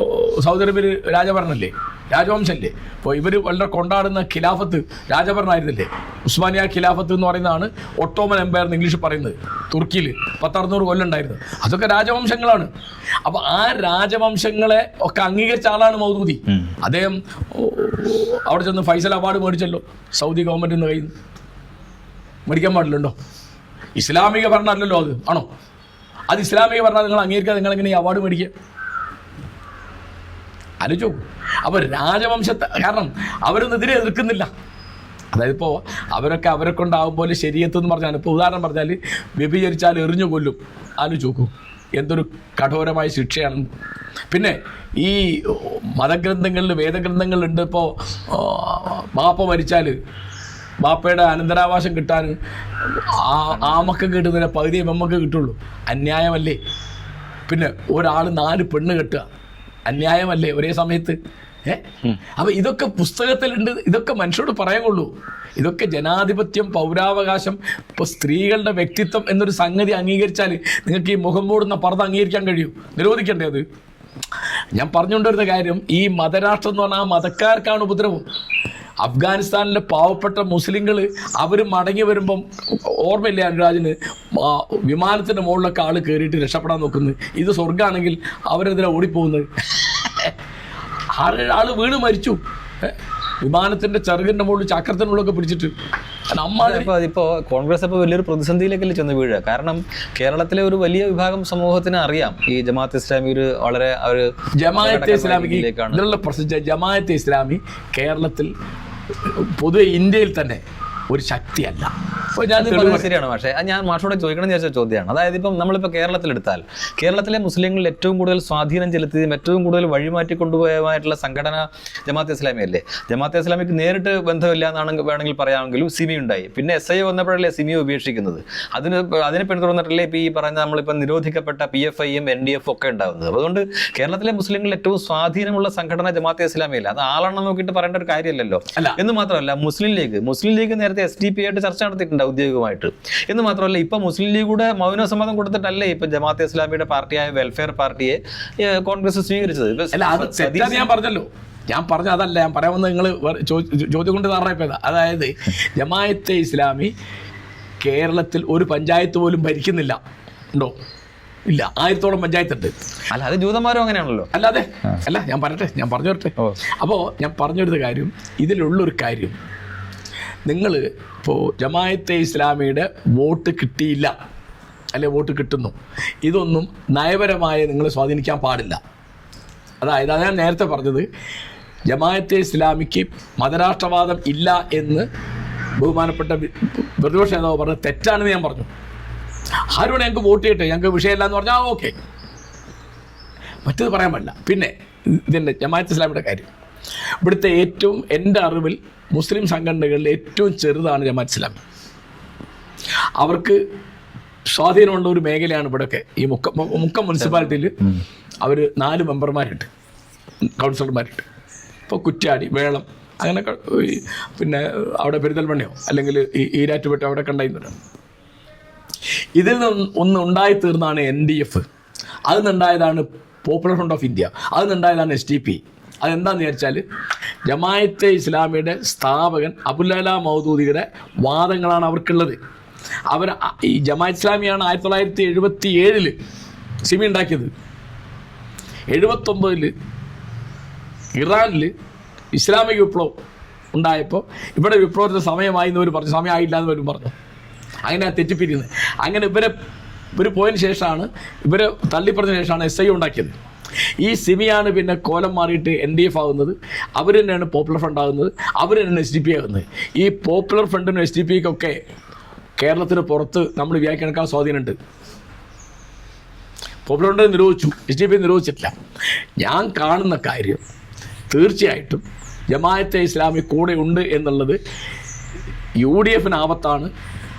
Speaker 2: സൗദി അറേബ്യയിൽ രാജഭരണല്ലേ, രാജവംശമല്ലേ. അപ്പോൾ ഇവർ വളരെ കൊണ്ടാടുന്ന ഖിലാഫത്ത് രാജഭരണമായിരുന്നില്ലേ. ഉസ്മാനിയ ഖിലാഫത്ത് എന്ന് പറയുന്നതാണ് ഒട്ടോമൻ എംപയർ എന്ന് ഇംഗ്ലീഷ് പറയുന്നത്. തുർക്കിയിൽ 1000-600 കൊല്ലം ഉണ്ടായിരുന്നത്. അതൊക്കെ രാജവംശങ്ങളാണ്. അപ്പോൾ ആ രാജവംശങ്ങളെ ഒക്കെ അംഗീകരിച്ച ആളാണ് മൗദൂദി. അദ്ദേഹം അവിടെ ചെന്ന് ഫൈസൽ അവാർഡ് മേടിച്ചല്ലോ സൗദി ഗവൺമെൻറ്റിൽ നിന്ന്. കയ്യിൽ നിന്ന് മേടിക്കാൻ പാടില്ലുണ്ടോ? ഇസ്ലാമിക ഭരണം അല്ലല്ലോ അത്, ആണോ? അത് ഇസ്ലാമിക ഭരണം നിങ്ങൾ അംഗീകരിക്കാതെ നിങ്ങളെങ്ങനെ ഈ അവാർഡ് മേടിക്കുക? ആലോചിച്ചോ. അപ്പോൾ രാജവംശത്തെ, കാരണം അവരൊന്നും ഇതിനെ എതിർക്കുന്നില്ല. അതായത് ഇപ്പോൾ അവരൊക്കെ അവരെ കൊണ്ടാകുമ്പോൾ ശരീഅത്ത് എന്ന് പറഞ്ഞാൽ, ഇപ്പോൾ ഉദാഹരണം പറഞ്ഞാൽ വ്യഭിചരിച്ചാൽ എറിഞ്ഞു കൊല്ലും. ആലോചിച്ച് നോക്കൂ, എന്തൊരു കഠോരമായ ശിക്ഷയാണ്. പിന്നെ ഈ മതഗ്രന്ഥങ്ങളിൽ, വേദഗ്രന്ഥങ്ങളിലുണ്ട്, ഇപ്പോൾ ബാപ്പ മരിച്ചാൽ ബാപ്പയുടെ അനന്തരാവകാശം കിട്ടാൻ ആമക്ക് കിട്ടുന്നതിന് പകുതി മെമ്മക്ക് കിട്ടുള്ളൂ. അന്യായമല്ലേ? പിന്നെ ഒരാൾ 4 പെണ്ണ് കെട്ടുക അന്യായമല്ലേ ഒരേ സമയത്ത്? അപ്പോൾ ഇതൊക്കെ പുസ്തകത്തിലുണ്ട്. ഇതൊക്കെ മനുഷ്യരോട് പറയാൻ കൊള്ളൂ. ഇതൊക്കെ ജനാധിപത്യം, പൗരാവകാശം, ഇപ്പോൾ സ്ത്രീകളുടെ വ്യക്തിത്വം എന്നൊരു സംഗതി അംഗീകരിച്ചാൽ നിങ്ങൾക്ക് ഈ മുഖം മൂടുന്ന പർദ്ദ അംഗീകരിക്കാൻ കഴിയും? നിരോധിക്കണ്ടേ അത്? ഞാൻ പറഞ്ഞുകൊണ്ടിരുന്ന കാര്യം, ഈ മതരാഷ്ട്രം എന്ന് പറഞ്ഞാൽ ആ മതക്കാർക്കാണ് ഉപദ്രവം. അഫ്ഗാനിസ്ഥാനിലെ പാവപ്പെട്ട മുസ്ലിങ്ങൾ അവർ മടങ്ങി വരുമ്പം ഓർമ്മയില്ലേ അനുരാജിന്, വിമാനത്തിൻ്റെ മുകളിലൊക്കെ ആൾ കയറിയിട്ട് രക്ഷപ്പെടാൻ നോക്കുന്നത്. ഇത് സ്വർഗ്ഗമാണെങ്കിൽ അവരെതിരെ ഓടിപ്പോകുന്നത്. ആൾ വീണ് മരിച്ചു, വിമാനത്തിൻ്റെ ചെറുകിൻ്റെ മുകളിൽ ചക്രത്തിനുള്ളൊക്കെ പിടിച്ചിട്ട്.
Speaker 1: അതിപ്പോ കോൺഗ്രസ് ഇപ്പോൾ വലിയൊരു പ്രതിസന്ധിയിലേക്കല്ലേ ചെന്ന് വീഴുക. കാരണം കേരളത്തിലെ ഒരു വലിയ വിഭാഗം സമൂഹത്തിന് അറിയാം ഈ ജമാഅത്ത് ഇസ്ലാമി ഒരു വളരെ
Speaker 2: ജമാഅത്തെ ഇസ്ലാമിക്ക് ഇതിനുള്ള പ്രശ്നം. ജമാഅത്തെ ഇസ്ലാമി കേരളത്തിൽ പൊതുവെ ഇന്ത്യയിൽ തന്നെ ഒരു ശക്തിയല്ല.
Speaker 1: ശരിയാണ്. പക്ഷേ ഞാൻ മാഷോട് ചോദിക്കണമെന്ന് വിചാരിച്ച ചോദ്യമാണ്. അതായത് ഇപ്പം നമ്മളിപ്പോൾ കേരളത്തിലെടുത്താൽ കേരളത്തിലെ മുസ്ലിങ്ങളിൽ ഏറ്റവും കൂടുതൽ സ്വാധീനം ചെലുത്തിയതും ഏറ്റവും കൂടുതൽ വഴിമാറ്റി കൊണ്ടുപോയതുമായിട്ടുള്ള സംഘടന ജമാഅത്തെ ഇസ്ലാമി അല്ലേ. ജമാഅത്തെ ഇസ്ലാമിക്ക് നേരിട്ട് ബന്ധമില്ല എന്നാണെങ്കിൽ വേണമെങ്കിൽ പറയാമെങ്കിലും സിമി ഉണ്ടായി. പിന്നെ SIO വന്നപ്പോഴല്ലേ സിമി ഉപേക്ഷിക്കുന്നത്. അതിനെ പിന്തുടർന്നിട്ടല്ലേ ഇപ്പോൾ ഈ പറഞ്ഞ നമ്മളിപ്പോൾ നിരോധിക്കപ്പെട്ട PFIയും NDF ഒക്കെ ഉണ്ടാകുന്നത്. അതുകൊണ്ട് കേരളത്തിലെ മുസ്ലിങ്ങളിൽ ഏറ്റവും സ്വാധീനമുള്ള സംഘടന ജമാഅത്തെ ഇസ്ലാമി അല്ല. അത് ആളെണ്ണം നോക്കിയിട്ട് പറയേണ്ട ഒരു കാര്യമല്ലല്ലോ. എന്ന് മാത്രമല്ല മുസ്ലിം ലീഗ് നേരത്തെ SDP ആയിട്ട് ചർച്ച നടത്തിയിട്ടുണ്ട് ഔദ്യോഗികമായിട്ട്. എന്ന് മാത്രമല്ല ഇപ്പൊ മുസ്ലിം ലീഗ് കൂടെ മൗനസമ്മതം കൊടുത്തിട്ടല്ലേ ഇപ്പൊ ജമാഅത്തെ ഇസ്ലാമിയുടെ പാർട്ടിയായ വെൽഫെയർ പാർട്ടിയെ കോൺഗ്രസ് സ്വീകരിച്ചത്.
Speaker 2: ഞാൻ പറഞ്ഞല്ലോ, ഞാൻ പറഞ്ഞ അതല്ല ഞാൻ പറയാമെന്ന് നിങ്ങൾ ചോദ്യം കൊണ്ട് താറായിപ്പോയതാ. അതായത് ജമാഅത്തെ ഇസ്ലാമി കേരളത്തിൽ ഒരു പഞ്ചായത്ത് പോലും ഭരിക്കുന്നില്ല. ഉണ്ടോ? ഇല്ല. 1000-ഓളം പഞ്ചായത്തുണ്ട്.
Speaker 1: അല്ല അത് ജൂതന്മാരും അങ്ങനെയാണല്ലോ.
Speaker 2: അല്ലാതെ അല്ല, ഞാൻ പറഞ്ഞു വരട്ടെ. അപ്പോൾ ഞാൻ പറഞ്ഞെടുത്ത കാര്യം, ഇതിലുള്ളൊരു കാര്യം, നിങ്ങൾ ഇപ്പോൾ ജമാഅത്തെ ഇസ്ലാമിയുടെ വോട്ട് കിട്ടിയില്ല അല്ലെ വോട്ട് കിട്ടുന്നു, ഇതൊന്നും നയപരമായി നിങ്ങൾ സ്വാധീനിക്കാൻ പാടില്ല. അതായത് ഞാൻ നേരത്തെ പറഞ്ഞത്, ജമാഅത്തെ ഇസ്ലാമിക്ക് മതരാഷ്ട്രവാദം ഇല്ല എന്ന് ബഹുമാനപ്പെട്ട പ്രതിപക്ഷ നേതാവ് പറഞ്ഞത് തെറ്റാണെന്ന് ഞാൻ പറഞ്ഞു. ആരോട് ഞങ്ങൾക്ക് വോട്ട് ചെയ്യട്ടെ, ഞങ്ങൾക്ക് വിഷയമില്ല എന്ന് പറഞ്ഞാൽ ഓക്കെ, മറ്റേത് പറയാൻ പാടില്ല. പിന്നെ ഇതിൻ്റെ ജമാഅത്തെ ഇസ്ലാമിയുടെ കാര്യം, ഇവിടുത്തെ ഏറ്റവും എൻ്റെ അറിവിൽ മുസ്ലിം സംഘടനകളിൽ ഏറ്റവും ചെറുതാണ് ജമാഅത്ത് ഇസ്ലാമി. അവർക്ക് സ്വാധീനമുള്ള ഒരു മേഖലയാണ് ഇവിടെയൊക്കെ. ഈ മുക്കം മുനിസിപ്പാലിറ്റിയിൽ അവർ 4 മെമ്പർമാരുണ്ട്, കൗൺസിലർമാരുണ്ട്. ഇപ്പോൾ കുറ്റ്യാടി, വേളം, അങ്ങനെ പിന്നെ അവിടെ പെരിന്തൽമണ്ണയോ അല്ലെങ്കിൽ ഈരാറ്റുപേട്ട അവിടെ കണ്ടായിരുന്നു. ഇതിൽ ഒന്ന് ഉണ്ടായിത്തീർന്നാണ് NDF, അതിൽ നിന്നുണ്ടായതാണ് പോപ്പുലർ ഫ്രണ്ട് ഓഫ് ഇന്ത്യ, അതിൽ നിന്നുണ്ടായതാണ് SDP. അതെന്താണെന്ന് വിചാരിച്ചാൽ ജമാഅത്തെ ഇസ്ലാമിയുടെ സ്ഥാപകൻ അബുൽ-അല മൗദൂദിയുടെ വാദങ്ങളാണ് അവർക്കുള്ളത്. ഈ ജമാഅത്ത് ഇസ്ലാമിയാണ് 1977 സിമി ഉണ്ടാക്കിയത്. 79 ഇറാനിൽ ഇസ്ലാമിക വിപ്ലവം ഉണ്ടായപ്പോൾ ഇവിടെ വിപ്ലവത്തിൻ്റെ സമയമായി എന്നവർ പറഞ്ഞു, സമയമായില്ല എന്നവരും പറഞ്ഞു. അങ്ങനെ തെറ്റിപ്പിരിക്കുന്നത്. അങ്ങനെ ഇവർ പോയതിന് ശേഷമാണ്, ഇവരെ തള്ളിപ്പറഞ്ഞ ശേഷമാണ് SIO ഉണ്ടാക്കിയത്. ഈ സിമിയാണ് പിന്നെ കോലം മാറിയിട്ട് NDF ആകുന്നത്, അവർ തന്നെയാണ് പോപ്പുലർ ഫ്രണ്ട് ആകുന്നത്, അവർ തന്നെയാണ് SDP ആകുന്നത്. ഈ പോപ്പുലർ ഫ്രണ്ടിനും SDP-ക്കൊക്കെ കേരളത്തിന് പുറത്ത് നമ്മൾ വ്യാഖ്യാനിക്കാൻ സ്വാധീനമുണ്ട്. പോപ്പുലർ ഫ്രണ്ട് നിരോധിച്ചു, SDP നിരോധിച്ചിട്ടില്ല. ഞാൻ കാണുന്ന കാര്യം തീർച്ചയായിട്ടും ജമാഅത്തെ ഇസ്ലാമി കൂടെ ഉണ്ട് എന്നുള്ളത് UDF-ന് ആപത്താണ്,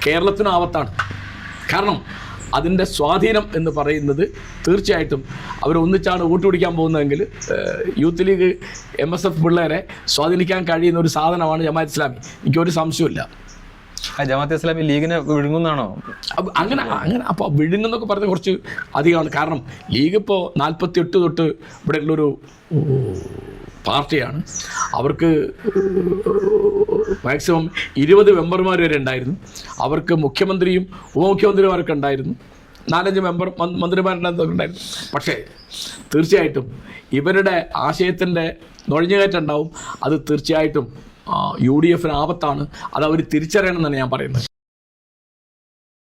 Speaker 2: കേരളത്തിനും ആപത്താണ്. കാരണം അതിൻ്റെ സ്വാധീനം എന്ന് പറയുന്നത് തീർച്ചയായിട്ടും അവർ ഒന്നിച്ചാണ് വോട്ട് പിടിക്കാൻ പോകുന്നതെങ്കിൽ യൂത്ത് ലീഗ് MSF പിള്ളേരെ സ്വാധീനിക്കാൻ കഴിയുന്ന ഒരു സാധനമാണ് ജമാഅത്ത് ഇസ്ലാമി. എനിക്കൊരു സംശയമില്ല.
Speaker 1: ജമാഅത്തെ ഇസ്ലാമി ലീഗിനെ വിഴുങ്ങുന്നാണോ?
Speaker 2: അങ്ങനെ അപ്പോൾ വിഴുങ്ങുന്നൊക്കെ പറഞ്ഞാൽ കുറച്ച് അധികമാണ്. കാരണം ലീഗ് ഇപ്പോൾ 48 തൊട്ട് ഇവിടെയുള്ളൊരു പാർട്ടിയാണ്. അവർക്ക് മാക്സിമം 20 മെമ്പർമാർ വരെ ഉണ്ടായിരുന്നു. അവർക്ക് മുഖ്യമന്ത്രിയും ഉപമുഖ്യമന്ത്രിമാരൊക്കെ ഉണ്ടായിരുന്നു, 4-5 മന്ത്രിമാരുണ്ടായിരുന്നു. പക്ഷേ തീർച്ചയായിട്ടും ഇവരുടെ ആശയത്തിൻ്റെ നുഴഞ്ഞുകയറ്റം ഉണ്ടാവും. അത് തീർച്ചയായിട്ടും UDF-ന് ആപത്താണ്. അത് അവർ തിരിച്ചറിയണമെന്നാണ് ഞാൻ പറയുന്നത്.